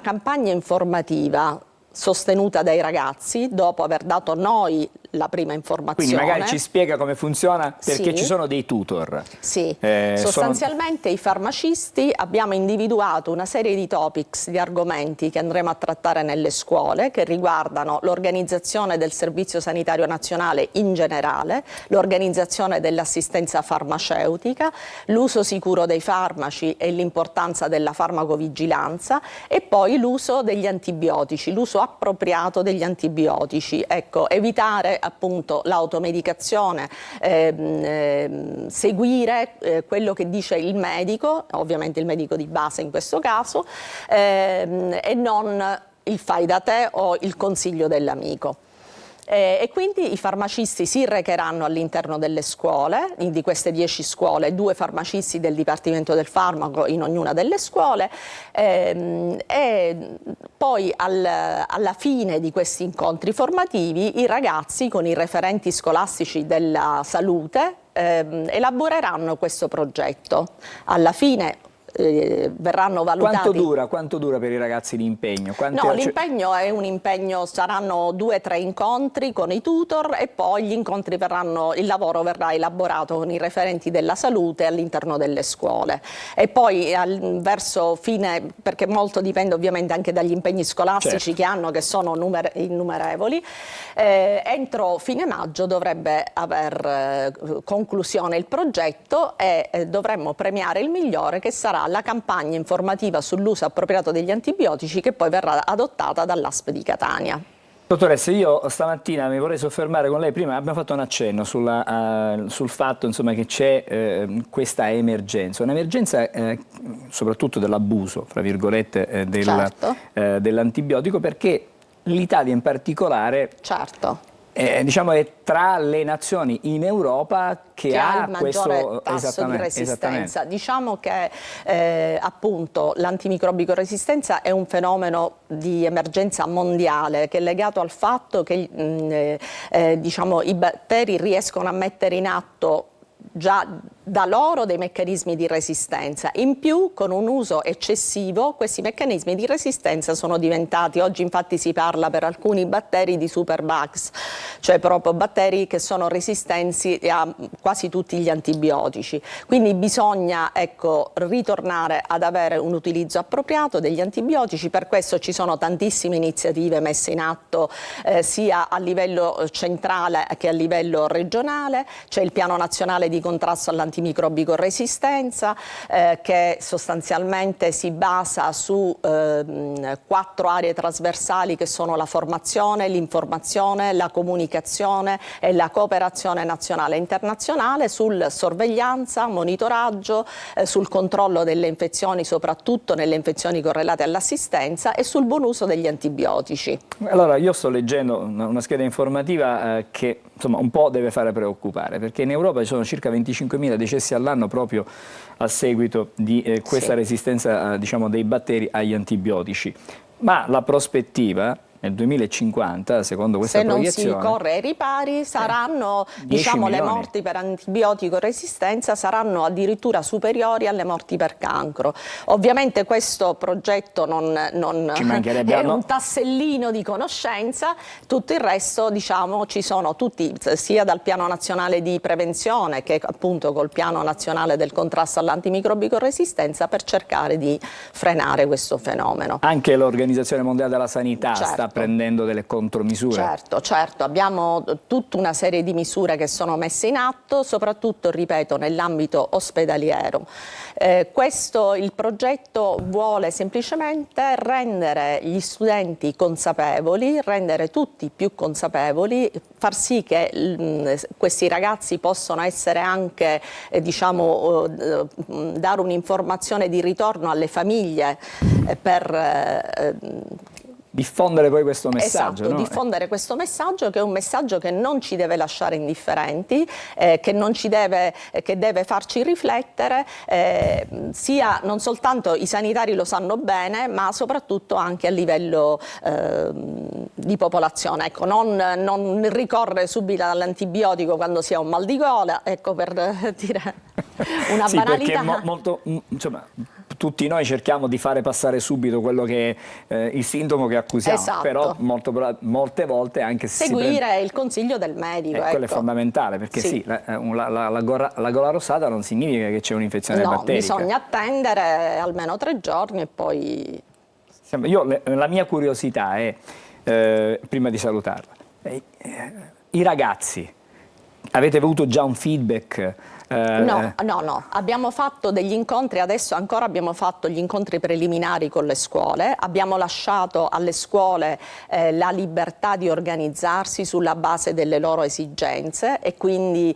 campagna informativa sostenuta dai ragazzi, dopo aver dato noi la prima informazione. Quindi magari ci spiega come funziona, perché Sì. ci sono dei tutor. Sì, sostanzialmente i farmacisti abbiamo individuato una serie di topics, di argomenti che andremo a trattare nelle scuole, che riguardano l'organizzazione del Servizio Sanitario Nazionale in generale, l'organizzazione dell'assistenza farmaceutica, l'uso sicuro dei farmaci e l'importanza della farmacovigilanza, e poi l'uso degli antibiotici, l'uso appropriato degli antibiotici. Ecco, evitare appunto l'automedicazione, seguire quello che dice il medico, ovviamente il medico di base in questo caso, e non il fai da te o il consiglio dell'amico. E quindi i farmacisti si recheranno all'interno delle scuole, di queste 10 scuole, 2 farmacisti del Dipartimento del Farmaco in ognuna delle scuole, e poi alla fine di questi incontri formativi i ragazzi con i referenti scolastici della salute elaboreranno questo progetto. Alla fine verranno valutati. Quanto dura per i ragazzi l'impegno? L'impegno è un impegno, saranno 2 o 3 incontri con i tutor, e poi il lavoro verrà elaborato con i referenti della salute all'interno delle scuole, e poi verso fine, perché molto dipende ovviamente anche dagli impegni scolastici che hanno, che sono innumerevoli, entro fine maggio dovrebbe aver conclusione il progetto, e dovremmo premiare il migliore, che sarà la campagna informativa sull'uso appropriato degli antibiotici, che poi verrà adottata dall'ASP di Catania. Dottoressa, io stamattina mi vorrei soffermare con lei. Prima abbiamo fatto un accenno sul fatto, insomma, che c'è questa emergenza, un'emergenza soprattutto dell'abuso, fra virgolette, dell'antibiotico, perché l'Italia in particolare diciamo è tra le nazioni in Europa che ha il maggiore questo tasso di resistenza. Diciamo che appunto l'antimicrobico resistenza è un fenomeno di emergenza mondiale, che è legato al fatto che diciamo, i batteri riescono a mettere in atto già da loro dei meccanismi di resistenza. In più, con un uso eccessivo, questi meccanismi di resistenza sono diventati, oggi infatti si parla per alcuni batteri di superbugs, cioè proprio batteri che sono resistenti a quasi tutti gli antibiotici. Quindi bisogna, ecco, ritornare ad avere un utilizzo appropriato degli antibiotici. Per questo ci sono tantissime iniziative messe in atto sia a livello centrale che a livello regionale. C'è il Piano Nazionale di Contrasto all'Antimicrobico Resistenza, che sostanzialmente si basa su 4 aree trasversali, che sono la formazione, l'informazione, la comunicazione e la cooperazione nazionale e internazionale, sul sorveglianza, monitoraggio, sul controllo delle infezioni, soprattutto nelle infezioni correlate all'assistenza, e sul buon uso degli antibiotici. Allora, io sto leggendo una scheda informativa che insomma un po' deve fare preoccupare, perché in Europa ci sono circa 25.000 decessi all'anno proprio a seguito di questa resistenza diciamo, dei batteri agli antibiotici. Ma la prospettiva nel 2050, secondo questa proiezione, se non si corre ai ripari, saranno, diciamo, le morti per antibiotico resistenza saranno addirittura superiori alle morti per cancro. Ovviamente questo progetto non è un tassellino di conoscenza, tutto il resto, diciamo, ci sono tutti, sia dal Piano Nazionale di Prevenzione che appunto col Piano Nazionale del Contrasto all'Antimicrobico Resistenza, per cercare di frenare questo fenomeno. Anche l'Organizzazione Mondiale della Sanità sta prendendo delle contromisure. Certo, abbiamo tutta una serie di misure che sono messe in atto, soprattutto, ripeto, nell'ambito ospedaliero. Il progetto vuole semplicemente rendere gli studenti consapevoli, rendere tutti più consapevoli, far sì che questi ragazzi possano essere anche, diciamo, dare un'informazione di ritorno alle famiglie per diffondere poi questo messaggio. Esatto, diffondere questo messaggio, che è un messaggio che non ci deve lasciare indifferenti, che deve farci riflettere, sia non soltanto i sanitari lo sanno bene, ma soprattutto anche a livello di popolazione. Ecco, non ricorrere subito all'antibiotico quando si ha un mal di gola, ecco, per dire una banalità. Perché insomma, tutti noi cerchiamo di fare passare subito quello che è il sintomo che accusiamo, Esatto. però molte volte anche se Seguire il consiglio del medico. quello è ecco. fondamentale, perché Sì. la gola rosata non significa che c'è un'infezione No, batterica. bisogna attendere almeno 3 giorni e poi... La mia curiosità è, prima di salutarla, i ragazzi, avete avuto già un feedback? No, abbiamo fatto degli incontri, adesso ancora abbiamo fatto gli incontri preliminari con le scuole, abbiamo lasciato alle scuole la libertà di organizzarsi sulla base delle loro esigenze e quindi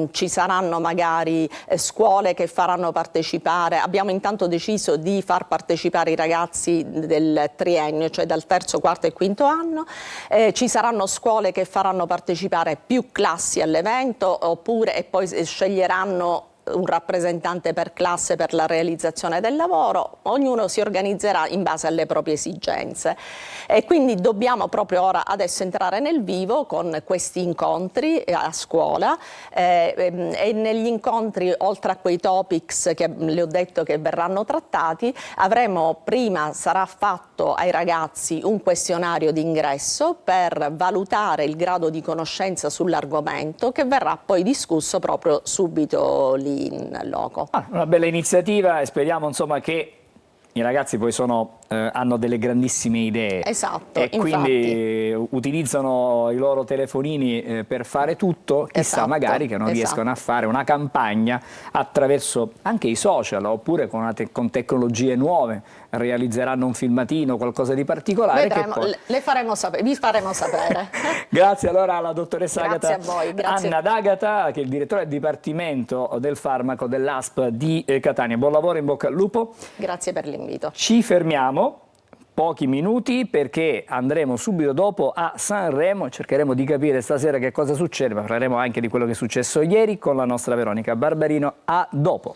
ci saranno magari scuole che faranno partecipare, abbiamo intanto deciso di far partecipare i ragazzi del triennio, cioè dal terzo, quarto e quinto anno, ci saranno scuole che faranno partecipare più classi all'evento e poi sceglieranno un rappresentante per classe per la realizzazione del lavoro, ognuno si organizzerà in base alle proprie esigenze e quindi dobbiamo proprio ora adesso entrare nel vivo con questi incontri a scuola e negli incontri, oltre a quei topics che le ho detto che verranno trattati, prima sarà fatto ai ragazzi un questionario d'ingresso per valutare il grado di conoscenza sull'argomento che verrà poi discusso proprio subito lì in loco. Una bella iniziativa e speriamo insomma che i ragazzi poi hanno delle grandissime idee. Esatto, e quindi utilizzano i loro telefonini per fare tutto, chissà magari che non riescono a fare una campagna attraverso anche i social oppure con tecnologie nuove, realizzeranno un filmatino, qualcosa di particolare. Vedremo, che poi... vi faremo sapere. Grazie allora alla dottoressa Grazie a voi, grazie. Anna D'Agata, che è il direttore del Dipartimento del Farmaco dell'ASP di Catania. Buon lavoro, in bocca al lupo. Grazie per l'invito. Ci fermiamo pochi minuti perché andremo subito dopo a Sanremo, cercheremo di capire stasera che cosa succede, ma parleremo anche di quello che è successo ieri con la nostra Veronica Barbarino. A dopo.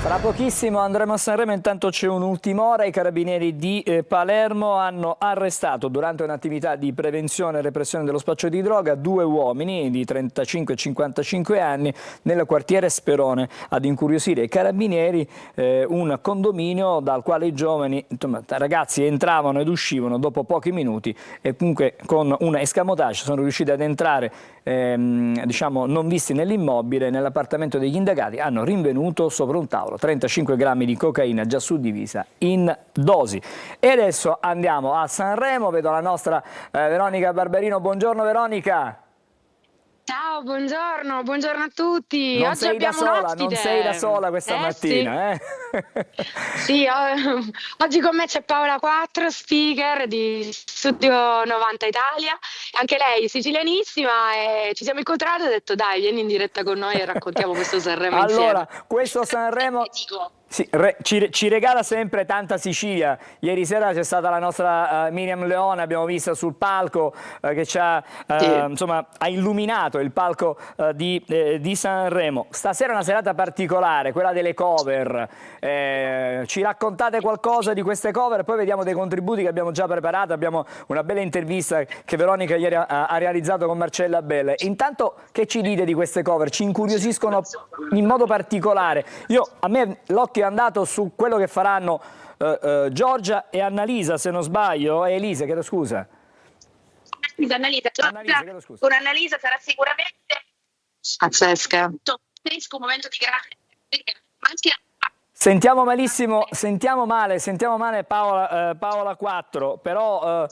Tra pochissimo andremo a Sanremo, intanto c'è un'ultima ora. I carabinieri di Palermo hanno arrestato durante un'attività di prevenzione e repressione dello spaccio di droga 2 uomini di 35 e 55 anni nel quartiere Sperone. Ad incuriosire i carabinieri un condominio dal quale i giovani, ragazzi, entravano ed uscivano dopo pochi minuti e comunque con un escamotage sono riusciti ad entrare non visti nell'immobile. Nell'appartamento degli indagati hanno rinvenuto sopra un tavolo 35 grammi di cocaina già suddivisa in dosi. E adesso andiamo a Sanremo, vedo la nostra Veronica Barbarino. Buongiorno Veronica. Ciao, buongiorno a tutti. Non Oggi sei da abbiamo un sola, ospite. non sei da sola questa mattina. Sì, oggi con me c'è Paola Quattro, speaker di Studio 90 Italia, anche lei sicilianissima, e ci siamo incontrati e ho detto dai, vieni in diretta con noi e raccontiamo questo Sanremo insieme. Allora, questo Sanremo... Sì, ci regala sempre tanta Sicilia. Ieri sera c'è stata la nostra Miriam Leone, abbiamo visto sul palco che ci ha, ha illuminato il palco di Sanremo. Stasera è una serata particolare, quella delle cover. Ci raccontate qualcosa di queste cover, poi vediamo dei contributi che abbiamo già preparato. Abbiamo una bella intervista che Veronica ieri ha realizzato con Marcella Bella. Intanto, che ci dite di queste cover? Ci incuriosiscono in modo particolare. A me l'occhio è andato su quello che faranno Giorgia e Annalisa, se non sbaglio, e Elisa, chiedo scusa. Annalisa, chiedo scusa. con Annalisa sarà sicuramente pazzesca. un momento di grande Sentiamo malissimo, sentiamo male Paola 4, però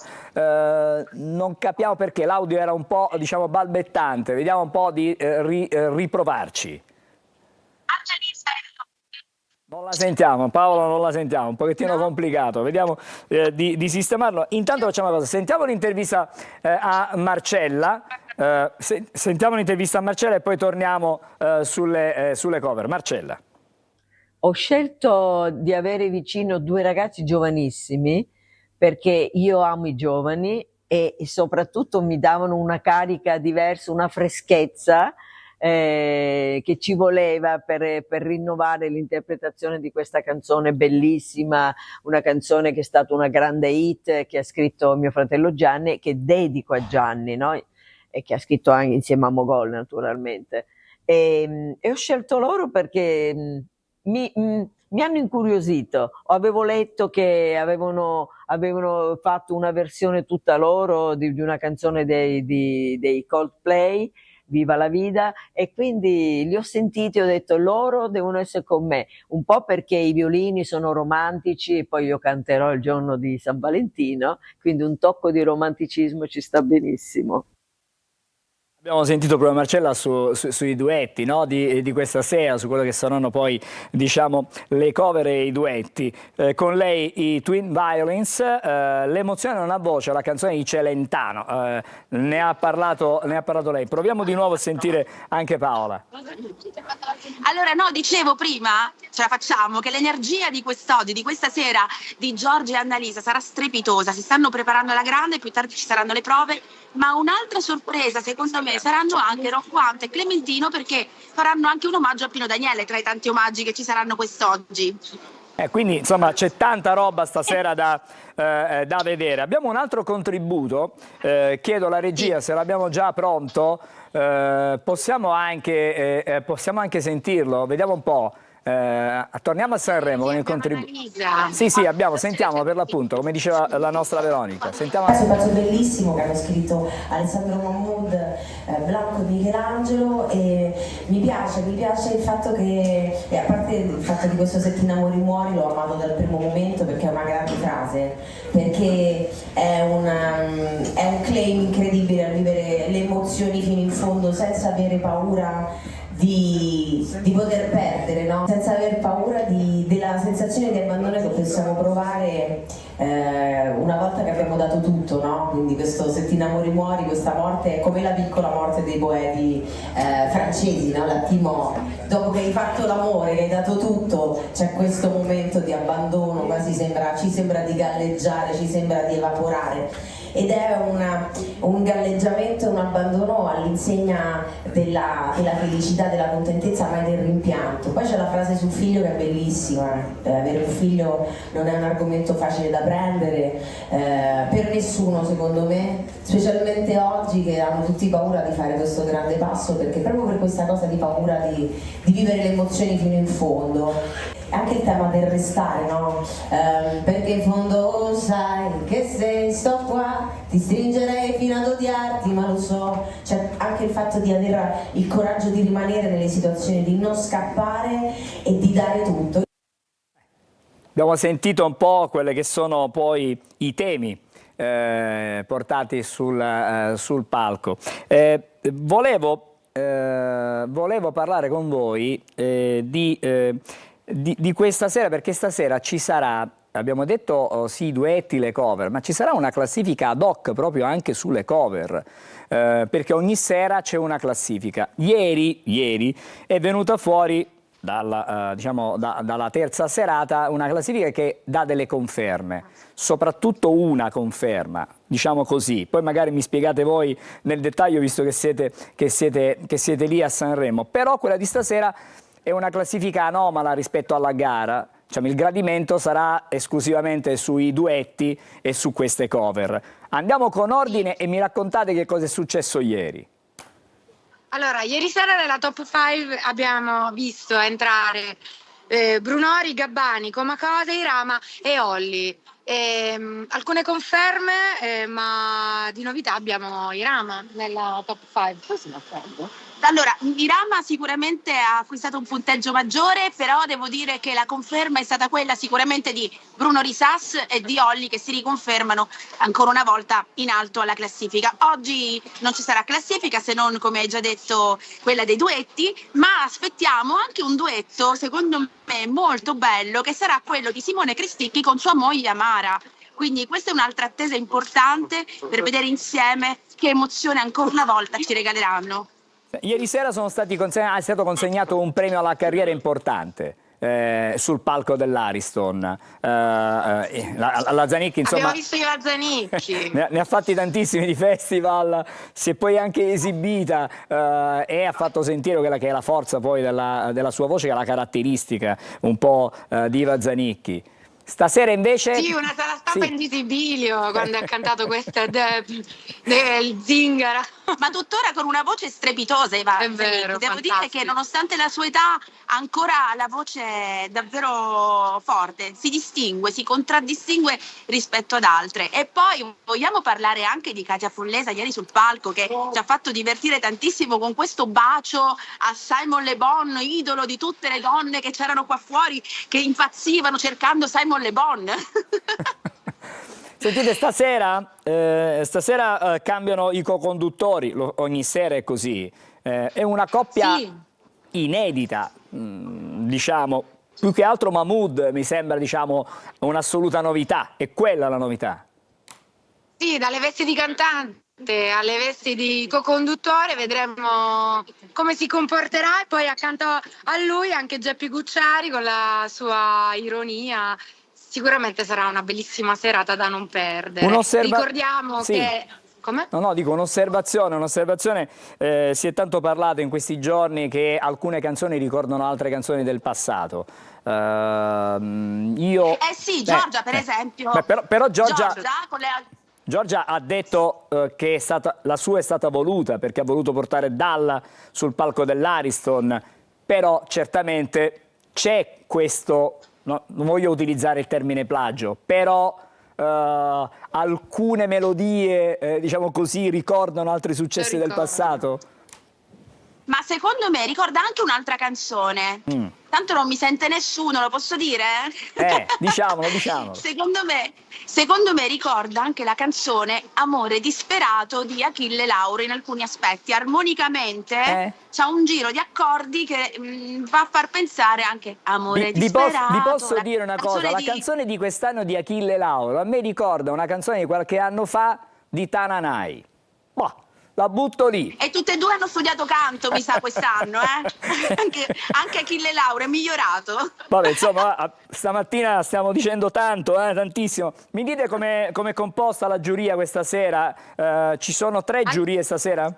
non capiamo perché l'audio era un po', balbettante. Vediamo un po' di riprovarci. Non la sentiamo, Paola, non la sentiamo, un pochettino complicato, vediamo di sistemarlo. Intanto facciamo una cosa, sentiamo l'intervista a Marcella, e poi torniamo sulle cover. Marcella. Ho scelto di avere vicino 2 ragazzi giovanissimi perché io amo i giovani e soprattutto mi davano una carica diversa, una freschezza che ci voleva per rinnovare l'interpretazione di questa canzone bellissima, una canzone che è stata una grande hit, che ha scritto mio fratello Gianni, che dedico a Gianni, no? E che ha scritto anche insieme a Mogol, naturalmente. E ho scelto loro perché mi hanno incuriosito. Avevo letto che avevano fatto una versione tutta loro di una canzone dei Coldplay, Viva la Vida, e quindi li ho sentiti e ho detto loro devono essere con me, un po' perché i violini sono romantici e poi io canterò il giorno di San Valentino, quindi un tocco di romanticismo ci sta benissimo. Abbiamo sentito proprio Marcella sui duetti, no? di questa sera, su quello che saranno poi, diciamo, le cover e i duetti. Con lei i Twin Violins, l'emozione non ha voce, la canzone di Celentano, ne ha parlato lei. Proviamo di nuovo a sentire anche Paola. Allora no, dicevo prima, ce la facciamo, che l'energia di quest'oggi, di questa sera di Giorgia e Annalisa sarà strepitosa, si stanno preparando alla grande, più tardi ci saranno le prove, ma un'altra sorpresa secondo me saranno anche Rocco Hunt e Clementino, perché faranno anche un omaggio a Pino Daniele tra i tanti omaggi che ci saranno quest'oggi. Quindi insomma c'è tanta roba stasera da vedere. Abbiamo un altro contributo, chiedo alla regia se l'abbiamo già pronto, possiamo anche sentirlo, vediamo un po'. Torniamo a Sanremo con il contributo. Sì, sentiamo per l'appunto, come diceva la nostra Veronica. Sentiamo. Questo è un pezzo bellissimo che hanno scritto Alessandro Mahmoud, Blanco e Michelangelo, e mi piace il fatto che, a parte il fatto di questo Se ti innamori muori, l'ho amato dal primo momento perché è una grande frase, perché è un claim incredibile a vivere le emozioni fino in fondo senza avere paura di poter perdere, no? Senza aver paura della sensazione di abbandono che possiamo provare una volta che abbiamo dato tutto, no? Quindi questo Se ti innamori muori, questa morte è come la piccola morte dei poeti francesi, no? L'attimo, dopo che hai fatto l'amore, che hai dato tutto, c'è questo momento di abbandono, quasi ci sembra di galleggiare, ci sembra di evaporare. Ed è un galleggiamento, un abbandono all'insegna della felicità, della contentezza, mai del rimpianto. Poi c'è la frase sul figlio che è bellissima, avere un figlio non è un argomento facile da prendere per nessuno secondo me, specialmente oggi che hanno tutti paura di fare questo grande passo, perché proprio per questa cosa di paura di vivere le emozioni fino in fondo. Anche il tema del restare, no? Perché in fondo sai che se sto qua ti stringerei fino ad odiarti, ma lo so, c'è anche il fatto di avere il coraggio di rimanere nelle situazioni, di non scappare e di dare tutto. Abbiamo sentito un po' quelli che sono poi i temi portati sul palco. Volevo parlare con voi di questa sera, perché stasera ci sarà, abbiamo detto sì, i duetti, le cover, ma ci sarà una classifica ad hoc proprio anche sulle cover, perché ogni sera c'è una classifica. Ieri è venuta fuori dalla terza serata una classifica che dà delle conferme, soprattutto una conferma, diciamo così. Poi magari mi spiegate voi nel dettaglio, visto che siete lì a Sanremo, però quella di stasera è una classifica anomala rispetto alla gara. Diciamo, il gradimento sarà esclusivamente sui duetti e su queste cover. Andiamo con ordine e mi raccontate che cosa è successo ieri. Allora, ieri sera nella top 5 abbiamo visto entrare Brunori, Gabbani, Comacose, Irama e Olli. Alcune conferme, ma di novità abbiamo Irama nella top 5. Poi sono d'accordo. Allora, Irama sicuramente ha acquistato un punteggio maggiore, però devo dire che la conferma è stata quella sicuramente di Bruno Risas e di Olli, che si riconfermano ancora una volta in alto alla classifica. Oggi non ci sarà classifica, se non, come hai già detto, quella dei duetti, ma aspettiamo anche un duetto, secondo me molto bello, che sarà quello di Simone Cristicchi con sua moglie Amara. Quindi questa è un'altra attesa importante per vedere insieme che emozione ancora una volta ci regaleranno. Ieri sera è stato consegnato un premio alla carriera importante. sul palco dell'Ariston. La Zanicchi, insomma, Abbiamo visto io la Zanicchi. ne ha fatti tantissimi di festival, si è poi anche esibita e ha fatto sentire quella che è la forza poi della sua voce, che è la caratteristica un po' di Iva Zanicchi. Stasera invece... Sì, una sala stampa Sì. in visibilio quando ha cantato questa del Zingara. Ma tuttora con una voce strepitosa, Iva È vero, Zanicchi. Devo dire fantastica. che nonostante la sua età ha ancora la voce davvero forte, si distingue, si contraddistingue rispetto ad altre. E poi vogliamo parlare anche di Katia Follesa ieri sul palco, che ci ha fatto divertire tantissimo con questo bacio a Simon Le Bon, idolo di tutte le donne che c'erano qua fuori, che impazzivano cercando Simon Le Bon. Sentite, stasera cambiano i co-conduttori, ogni sera è così. È una coppia Sì. inedita, diciamo, più che altro Mahmood mi sembra, diciamo, un'assoluta novità, è quella la novità. Sì, dalle vesti di cantante alle vesti di co-conduttore, vedremo come si comporterà, e poi accanto a lui anche Geppi Cucciari con la sua ironia. Sicuramente sarà una bellissima serata da non perdere. Ricordiamo Sì. che... Come? No, dico un'osservazione, si è tanto parlato in questi giorni che alcune canzoni ricordano altre canzoni del passato. Sì, Giorgia per esempio. Però Giorgia con le... Giorgia ha detto che la sua è stata voluta perché ha voluto portare Dalla sul palco dell'Ariston, però certamente c'è questo, no, non voglio utilizzare il termine plagio, però alcune melodie, diciamo così, ricordano altri successi del passato. Ma secondo me ricorda anche un'altra canzone. Tanto non mi sente nessuno, lo posso dire? Diciamolo. Secondo me ricorda anche la canzone Amore disperato di Achille Lauro in alcuni aspetti. Armonicamente c'ha un giro di accordi che va a far pensare anche Amore disperato. Vi posso dire una cosa, la di... canzone di quest'anno di Achille Lauro a me ricorda una canzone di qualche anno fa di Tananai. Boh, la butto lì. E tutte e due hanno studiato canto, mi sa, quest'anno, anche Achille Lauro è migliorato. Vabbè, insomma, stamattina stiamo dicendo tanto, tantissimo. Mi dite com'è composta la giuria questa sera? Ci sono 3 giurie stasera?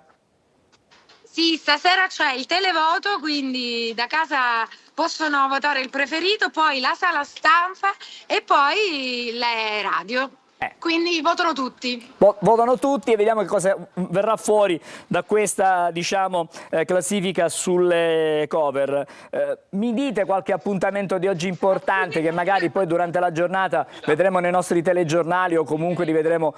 Sì, stasera c'è il televoto, quindi da casa possono votare il preferito, poi la sala stampa e poi le radio. Quindi votano tutti. Votano tutti e vediamo che cosa verrà fuori da questa, diciamo, classifica sulle cover. Mi dite qualche appuntamento di oggi importante che magari poi durante la giornata vedremo nei nostri telegiornali o comunque li vedremo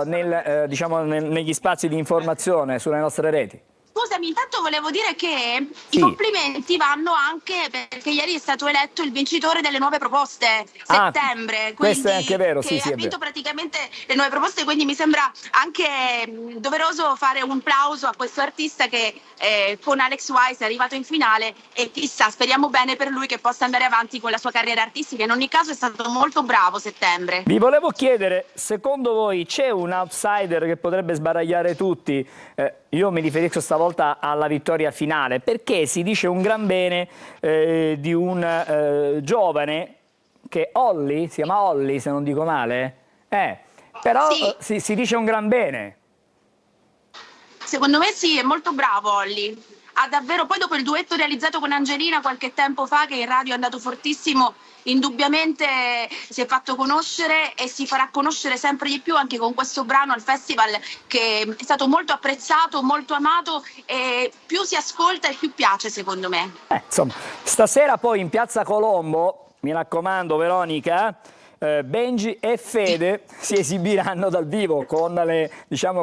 negli spazi di informazione sulle nostre reti? Scusami, intanto volevo dire che i complimenti vanno anche perché ieri è stato eletto il vincitore delle nuove proposte settembre. Questo è anche vero, che ha vinto praticamente le nuove proposte, quindi mi sembra anche doveroso fare un plauso a questo artista che con Alex Wise è arrivato in finale e chissà, speriamo bene per lui che possa andare avanti con la sua carriera artistica. In ogni caso è stato molto bravo settembre. Vi volevo chiedere, secondo voi c'è un outsider che potrebbe sbaragliare tutti? Io mi riferisco stavolta alla vittoria finale, perché si dice un gran bene di un giovane che Olly, si chiama Olly se non dico male, però si dice un gran bene. Secondo me sì, è molto bravo Olly. Ha davvero, poi dopo il duetto realizzato con Angelina qualche tempo fa, che in radio è andato fortissimo, indubbiamente si è fatto conoscere e si farà conoscere sempre di più anche con questo brano al festival, che è stato molto apprezzato, molto amato, e più si ascolta e più piace secondo me. Insomma, stasera poi in Piazza Colombo, mi raccomando Veronica, Benji e Fede si esibiranno dal vivo con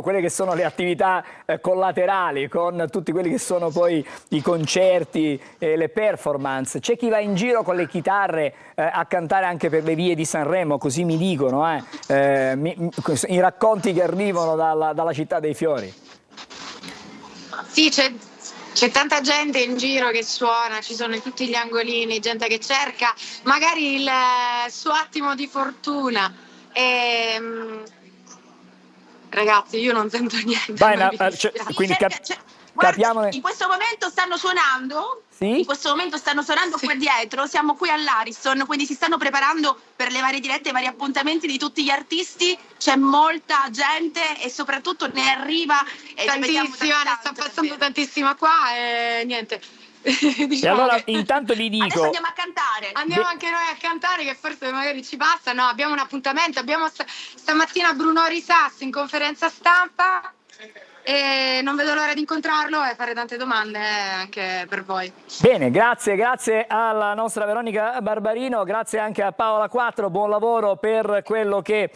quelle che sono le attività collaterali, con tutti quelli che sono poi i concerti e le performance. C'è chi va in giro con le chitarre a cantare anche per le vie di Sanremo, così mi dicono, i racconti che arrivano dalla città dei fiori. Sì, c'è tanta gente in giro che suona, ci sono in tutti gli angolini, gente che cerca magari il suo attimo di fortuna. Ragazzi, io non sento niente. capiamo... In questo momento stanno suonando. Sì? In questo momento stanno suonando qua dietro, siamo qui all'Ariston, quindi si stanno preparando per le varie dirette, i vari appuntamenti di tutti gli artisti, c'è molta gente e soprattutto ne arriva e tantissima, ne sta passando tantissima qua e niente. E allora intanto vi dico... Adesso andiamo a cantare. Andiamo anche noi a cantare, che forse magari ci passa, no? Abbiamo un appuntamento, abbiamo stamattina Bruno Risas in conferenza stampa e non vedo l'ora di incontrarlo e fare tante domande anche per voi. Bene, grazie alla nostra Veronica Barbarino, grazie anche a Paola Quattro, buon lavoro per quello che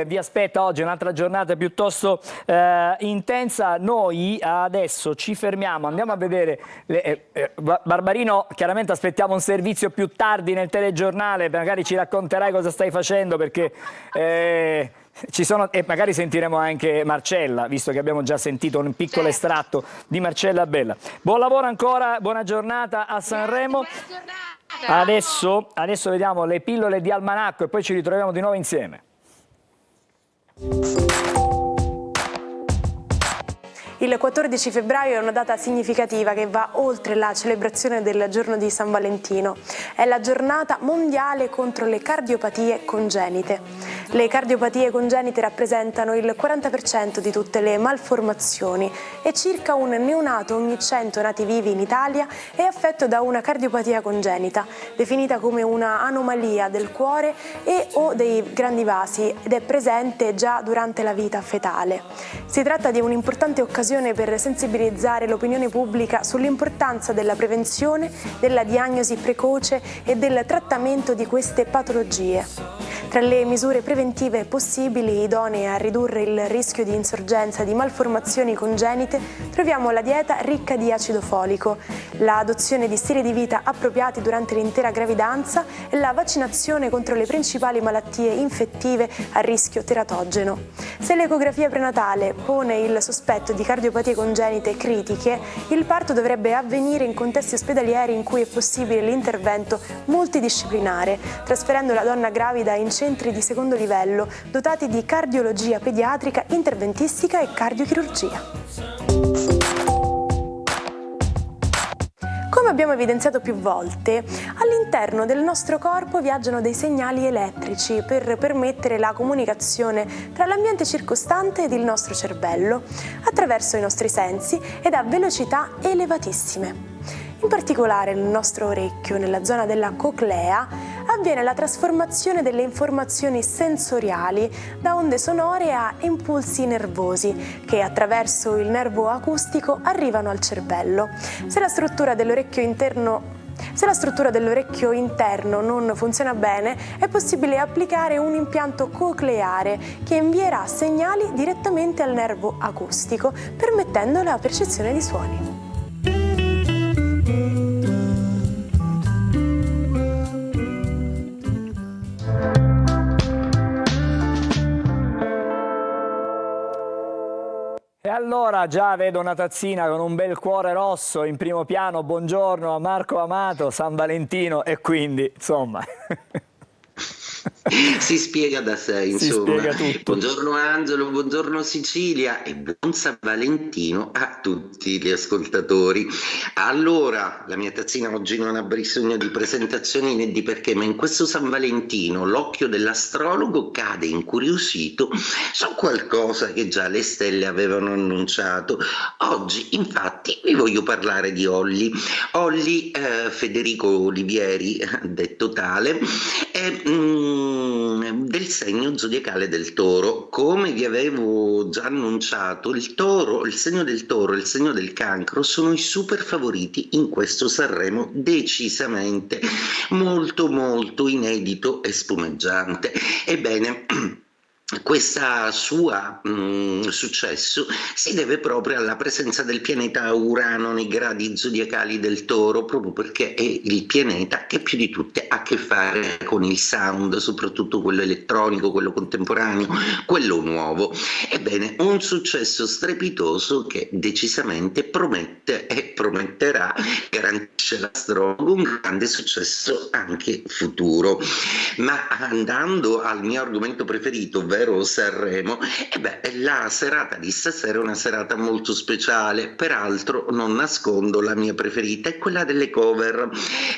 vi aspetta oggi, un'altra giornata piuttosto intensa. Noi adesso ci fermiamo, andiamo a vedere, Barbarino, chiaramente aspettiamo un servizio più tardi nel telegiornale, magari ci racconterai cosa stai facendo perché... e magari sentiremo anche Marcella, visto che abbiamo già sentito un piccolo estratto di Marcella Bella. Buon lavoro ancora, buona giornata a Sanremo. Adesso vediamo le pillole di Almanacco e poi ci ritroviamo di nuovo insieme. Il 14 febbraio è una data significativa che va oltre la celebrazione del giorno di San Valentino. È la giornata mondiale contro le cardiopatie congenite. Le cardiopatie congenite rappresentano il 40% di tutte le malformazioni e circa un neonato ogni 100 nati vivi in Italia è affetto da una cardiopatia congenita, definita come una anomalia del cuore e o dei grandi vasi ed è presente già durante la vita fetale. Si tratta di un'importante occasione per sensibilizzare l'opinione pubblica sull'importanza della prevenzione, della diagnosi precoce e del trattamento di queste patologie. Tra le misure preventive possibili idonee a ridurre il rischio di insorgenza di malformazioni congenite troviamo la dieta ricca di acido folico, l'adozione di stili di vita appropriati durante l'intera gravidanza e la vaccinazione contro le principali malattie infettive a rischio teratogeno. Se l'ecografia prenatale pone il sospetto di cardiopatie congenite critiche, il parto dovrebbe avvenire in contesti ospedalieri in cui è possibile l'intervento multidisciplinare, trasferendo la donna gravida in centri di secondo livello dotati di cardiologia pediatrica, interventistica e cardiochirurgia. Come abbiamo evidenziato più volte, all'interno del nostro corpo viaggiano dei segnali elettrici per permettere la comunicazione tra l'ambiente circostante ed il nostro cervello, attraverso i nostri sensi ed a velocità elevatissime. In particolare nel nostro orecchio, nella zona della coclea, avviene la trasformazione delle informazioni sensoriali da onde sonore a impulsi nervosi che attraverso il nervo acustico arrivano al cervello. Se la struttura dell'orecchio interno non funziona bene, è possibile applicare un impianto cocleare che invierà segnali direttamente al nervo acustico, permettendo la percezione di suoni. E allora già vedo una tazzina con un bel cuore rosso in primo piano, buongiorno a Marco Amato, San Valentino e quindi insomma... Si spiega da sé, insomma. Buongiorno Angelo, buongiorno Sicilia e buon San Valentino a tutti gli ascoltatori. Allora, la mia tazzina oggi non ha bisogno di presentazioni né di perché, ma in questo San Valentino l'occhio dell'astrologo cade incuriosito su qualcosa che già le stelle avevano annunciato. Oggi, infatti, vi voglio parlare di Olli. Olli, Federico Olivieri, detto tale, è del segno zodiacale del Toro. Come vi avevo già annunciato, il Toro, il segno del Toro e il segno del Cancro sono i super favoriti in questo Sanremo, decisamente molto molto inedito e spumeggiante. Ebbene, questa sua successo si deve proprio alla presenza del pianeta Urano nei gradi zodiacali del Toro, proprio perché è il pianeta che più di tutte ha a che fare con il sound, soprattutto quello elettronico, quello contemporaneo, quello nuovo. Ebbene, un successo strepitoso che decisamente promette e prometterà, garantisce l'astrologo, un grande successo anche futuro. Ma andando al mio argomento preferito, ovvero Sanremo. La serata di stasera è una serata molto speciale, peraltro non nascondo la mia preferita, è quella delle cover.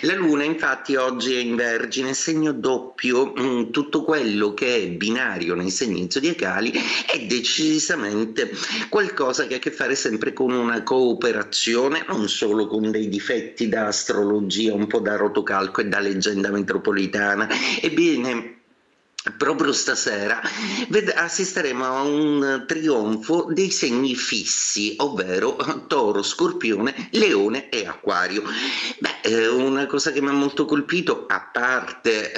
La luna infatti oggi è in Vergine, segno doppio, tutto quello che è binario nei segni zodiacali è decisamente qualcosa che ha a che fare sempre con una cooperazione, non solo con dei difetti da astrologia, un po' da rotocalco e da leggenda metropolitana. Ebbene, proprio stasera assisteremo a un trionfo dei segni fissi, ovvero Toro, Scorpione, Leone e Acquario. Una cosa che mi ha molto colpito, a parte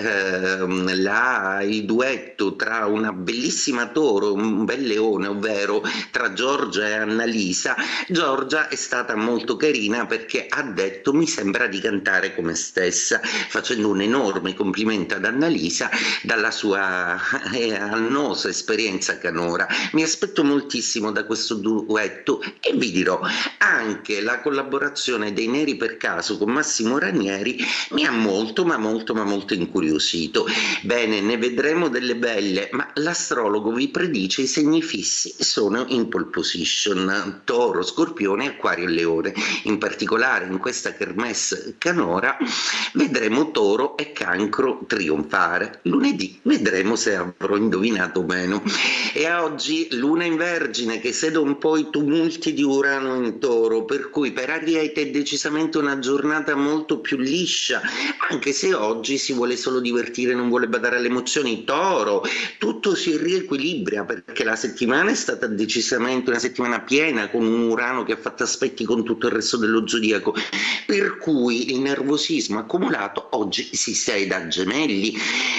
il duetto tra una bellissima Toro e un bel Leone, ovvero tra Giorgia e Annalisa, Giorgia è stata molto carina perché ha detto: mi sembra di cantare come stessa, facendo un enorme complimento ad Annalisa dalla sua annosa esperienza canora. Mi aspetto moltissimo da questo duetto e vi dirò, anche la collaborazione dei Neri per Caso con Massimo Ranieri mi ha molto incuriosito. Bene, ne vedremo delle belle, ma l'astrologo vi predice i segni fissi sono in pole position: Toro, Scorpione, Acquario e Leone. In particolare in questa kermesse canora vedremo Toro e Cancro trionfare. Lunedì vedremo se avrò indovinato o meno. E oggi luna in Vergine che sede un po' i tumulti di Urano in Toro, per cui per Ariete è decisamente una giornata molto più liscia, anche se oggi si vuole solo divertire, non vuole badare alle emozioni. Toro, tutto si riequilibra perché la settimana è stata decisamente una settimana piena, con un Urano che ha fatto aspetti con tutto il resto dello zodiaco, per cui il nervosismo accumulato oggi si sede a Gemelli.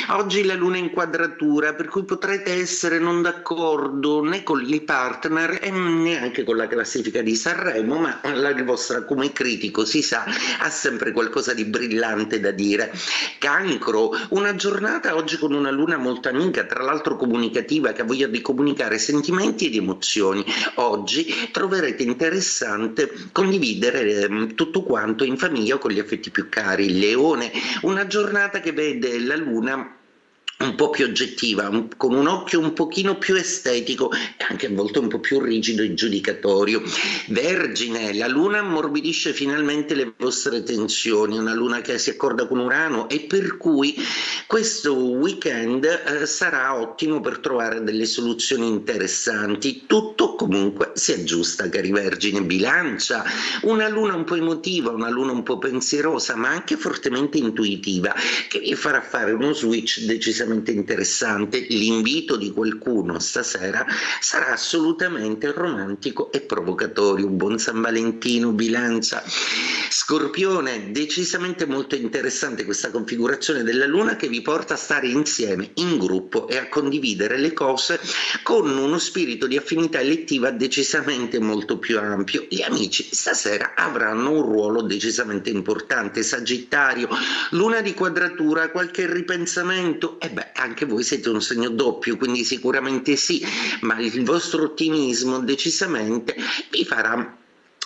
Oggi la luna in quadratura, per cui potrete essere non d'accordo né con il partner e neanche con la classifica di Sanremo, ma il vostro come critico, si sa, ha sempre qualcosa di brillante da dire. Cancro, una giornata oggi con una luna molto amica, tra l'altro comunicativa, che ha voglia di comunicare sentimenti ed emozioni. Oggi troverete interessante condividere tutto quanto in famiglia o con gli affetti più cari. Leone, una giornata che vede la luna un po' più oggettiva, con un occhio un pochino più estetico e anche a volte un po' più rigido e giudicatorio. Vergine, la luna ammorbidisce finalmente le vostre tensioni, una luna che si accorda con Urano, e per cui questo weekend sarà ottimo per trovare delle soluzioni interessanti. Tutto comunque si aggiusta, cari Vergine. Bilancia, una luna un po' emotiva, una luna un po' pensierosa, ma anche fortemente intuitiva, che vi farà fare uno switch decisamente interessante. L'invito di qualcuno stasera sarà assolutamente romantico e provocatorio. Buon San Valentino, Bilancia. Scorpione, decisamente molto interessante questa configurazione della luna che vi porta a stare insieme in gruppo e a condividere le cose con uno spirito di affinità elettiva decisamente molto più ampio. Gli amici stasera avranno un ruolo decisamente importante. Sagittario, luna di quadratura, qualche ripensamento? Anche voi siete un segno doppio, quindi sicuramente sì, ma il vostro ottimismo decisamente vi farà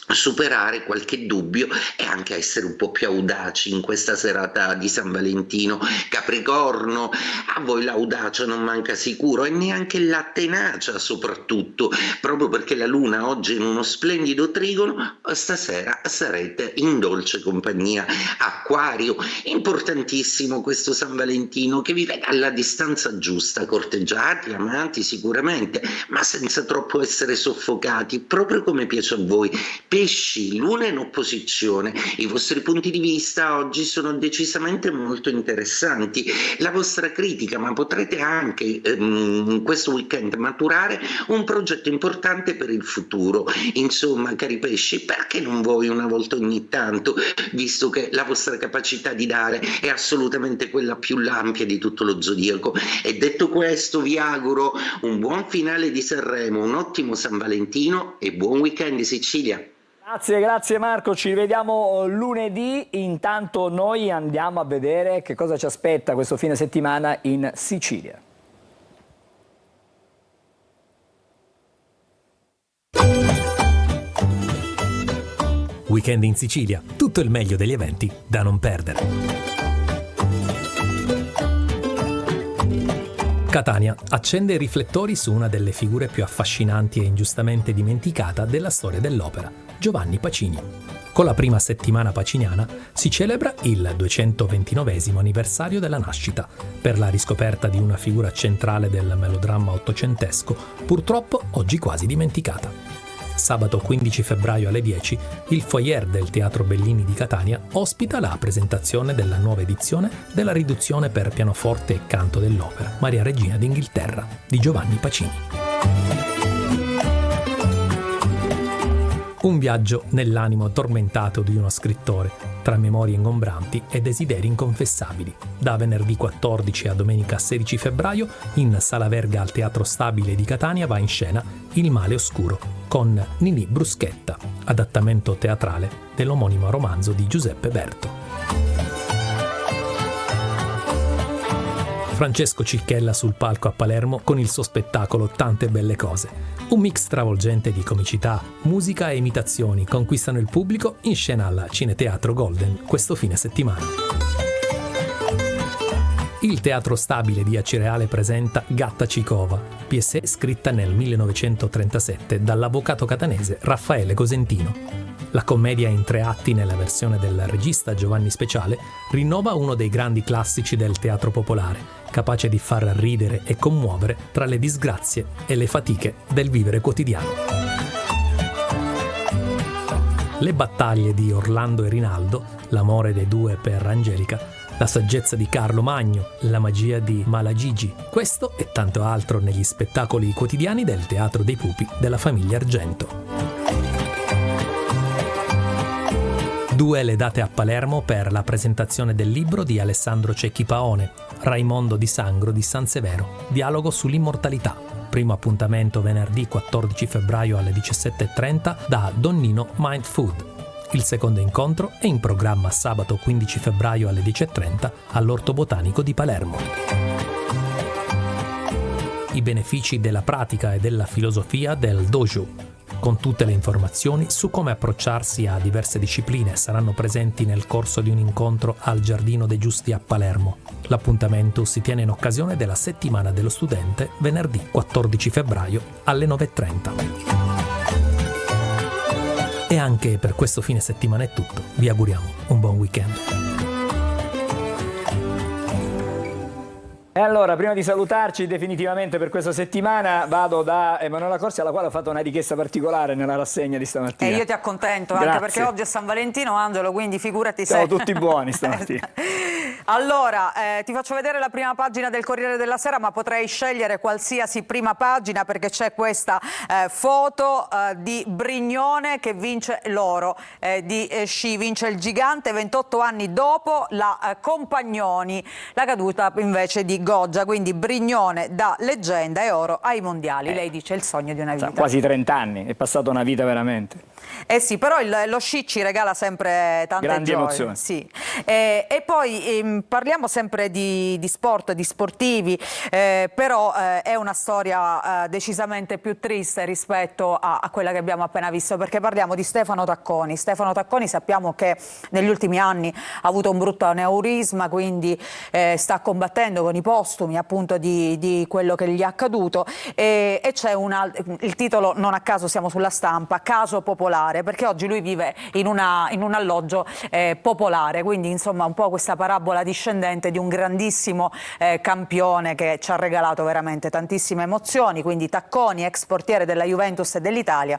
superare qualche dubbio e anche essere un po' più audaci in questa serata di San Valentino. Capricorno, a voi l'audacia non manca sicuro e neanche la tenacia, soprattutto proprio perché la luna oggi è in uno splendido trigono. Stasera sarete in dolce compagnia. Acquario, importantissimo questo San Valentino che vi vede alla distanza giusta, corteggiati, amati sicuramente, ma senza troppo essere soffocati, proprio come piace a voi. Pesci, luna in opposizione, i vostri punti di vista oggi sono decisamente molto interessanti, la vostra critica, ma potrete anche in questo weekend maturare un progetto importante per il futuro. Insomma, cari pesci, perché non voi una volta ogni tanto, visto che la vostra capacità di dare è assolutamente quella più ampia di tutto lo zodiaco. E detto questo, vi auguro un buon finale di Sanremo, un ottimo San Valentino e buon weekend Sicilia. Grazie Marco, ci rivediamo lunedì. Intanto noi andiamo a vedere che cosa ci aspetta questo fine settimana in Sicilia. Weekend in Sicilia, tutto il meglio degli eventi da non perdere. Catania accende i riflettori su una delle figure più affascinanti e ingiustamente dimenticata della storia dell'opera, Giovanni Pacini. Con la prima settimana paciniana si celebra il 229esimo anniversario della nascita, per la riscoperta di una figura centrale del melodramma ottocentesco, purtroppo oggi quasi dimenticata. Sabato 15 febbraio alle 10, il foyer del Teatro Bellini di Catania ospita la presentazione della nuova edizione della riduzione per pianoforte e canto dell'opera Maria Regina d'Inghilterra di Giovanni Pacini. Un viaggio nell'animo tormentato di uno scrittore, tra memorie ingombranti e desideri inconfessabili. Da venerdì 14 a domenica 16 febbraio, in Sala Verga al Teatro Stabile di Catania va in scena Il male oscuro, con Ninì Bruschetta, adattamento teatrale dell'omonimo romanzo di Giuseppe Berto. Francesco Cicchella sul palco a Palermo con il suo spettacolo Tante belle cose. Un mix travolgente di comicità, musica e imitazioni conquistano il pubblico in scena al Cineteatro Golden questo fine settimana. Il Teatro Stabile di Acireale presenta Gatta Cicova, pièce scritta nel 1937 dall'avvocato catanese Raffaele Cosentino. La commedia in 3 atti nella versione del regista Giovanni Speciale rinnova uno dei grandi classici del teatro popolare, capace di far ridere e commuovere tra le disgrazie e le fatiche del vivere quotidiano. Le battaglie di Orlando e Rinaldo, l'amore dei due per Angelica, la saggezza di Carlo Magno, la magia di Malagigi, questo e tanto altro negli spettacoli quotidiani del Teatro dei Pupi della famiglia Argento. 2 le date a Palermo per la presentazione del libro di Alessandro Cecchi Paone, Raimondo di Sangro di San Severo, Dialogo sull'immortalità. Primo appuntamento venerdì 14 febbraio alle 17:30 da Donnino Mind Food. Il secondo incontro è in programma sabato 15 febbraio alle 10:30 all'Orto Botanico di Palermo. I benefici della pratica e della filosofia del Dojo, con tutte le informazioni su come approcciarsi a diverse discipline, saranno presenti nel corso di un incontro al Giardino dei Giusti a Palermo. L'appuntamento si tiene in occasione della Settimana dello Studente, venerdì 14 febbraio alle 9:30. E anche per questo fine settimana è tutto. Vi auguriamo un buon weekend. E allora, prima di salutarci definitivamente per questa settimana, vado da Emanuela Corsi, alla quale ho fatto una richiesta particolare nella rassegna di stamattina. E io ti accontento, Grazie. anche perché oggi è San Valentino, Angelo, quindi figurati se... Siamo tutti buoni stamattina. Allora, ti faccio vedere la prima pagina del Corriere della Sera, ma potrei scegliere qualsiasi prima pagina perché c'è questa foto di Brignone che vince l'oro di sci, vince il gigante 28 anni dopo la Compagnoni, la caduta invece di Goggia, quindi Brignone da leggenda e oro ai mondiali. Lei dice il sogno di una vita. Quasi 30 anni, è passata una vita veramente. Eh sì, però lo sci ci regala sempre tante grandi gioie. emozioni. Sì. E poi parliamo sempre di sport, di sportivi, però è una storia decisamente più triste rispetto a quella che abbiamo appena visto, perché parliamo di Stefano Tacconi. Stefano Tacconi sappiamo che negli ultimi anni ha avuto un brutto aneurisma, quindi sta combattendo con i postumi appunto di quello che gli è accaduto, e c'è il titolo, non a caso siamo sulla Stampa, Caso popolare, perché oggi lui vive in un alloggio popolare, quindi insomma un po' questa parabola discendente di un grandissimo campione che ci ha regalato veramente tantissime emozioni. Quindi Tacconi, ex portiere della Juventus e dell'Italia,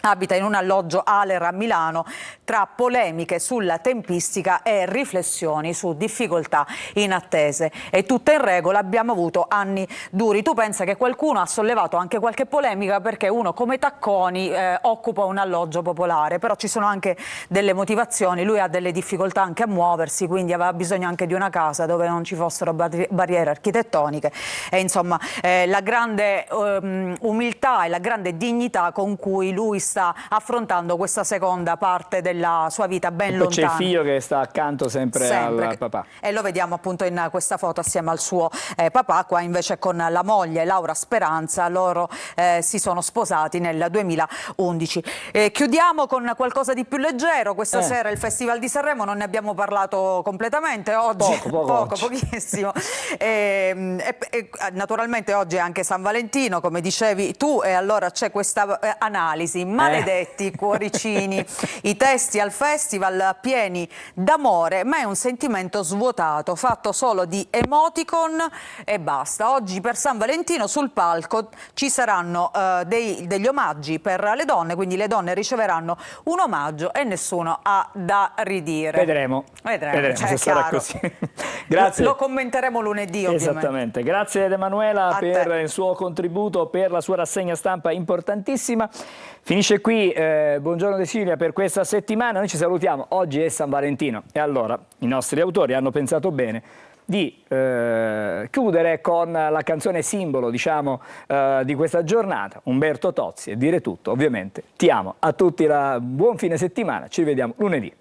abita in un alloggio Aler a Milano, tra polemiche sulla tempistica e riflessioni su difficoltà inattese. È tutto in regola, abbiamo avuto anni duri. Tu pensa che qualcuno ha sollevato anche qualche polemica perché uno come Tacconi occupa un alloggio popolare, però ci sono anche delle motivazioni. Lui ha delle difficoltà anche a muoversi, quindi aveva bisogno anche di una casa dove non ci fossero barriere architettoniche, e insomma la grande umiltà e la grande dignità con cui lui sta affrontando questa seconda parte della sua vita ben Poi lontana. c'è il figlio che sta accanto sempre al papà. E lo vediamo appunto in questa foto assieme al suo papà. Qua invece con la moglie Laura Speranza, loro si sono sposati nel 2011. Chiudiamo con qualcosa di più leggero. Questa sera il Festival di Sanremo, non ne abbiamo parlato completamente oggi, pochissimo. Naturalmente oggi è anche San Valentino, come dicevi tu, e allora c'è questa analisi, maledetti cuoricini, i testi al festival pieni d'amore, ma è un sentimento svuotato, fatto solo di emoticon e basta. Oggi per San Valentino sul palco ci saranno degli omaggi per le donne, quindi le donne riceveranno un omaggio e nessuno ha da ridire. Vedremo se sarà così. Grazie. Lo commenteremo lunedì, ovviamente. Esattamente. Grazie ad Emanuela per il suo contributo, per la sua rassegna stampa importantissima. Finisce qui Buongiorno De Silvia per questa settimana. Noi ci salutiamo. Oggi è San Valentino e allora i nostri autori hanno pensato bene di chiudere con la canzone simbolo, diciamo, di questa giornata, Umberto Tozzi, e dire tutto, ovviamente. Ti amo. A tutti buon fine settimana, ci vediamo lunedì.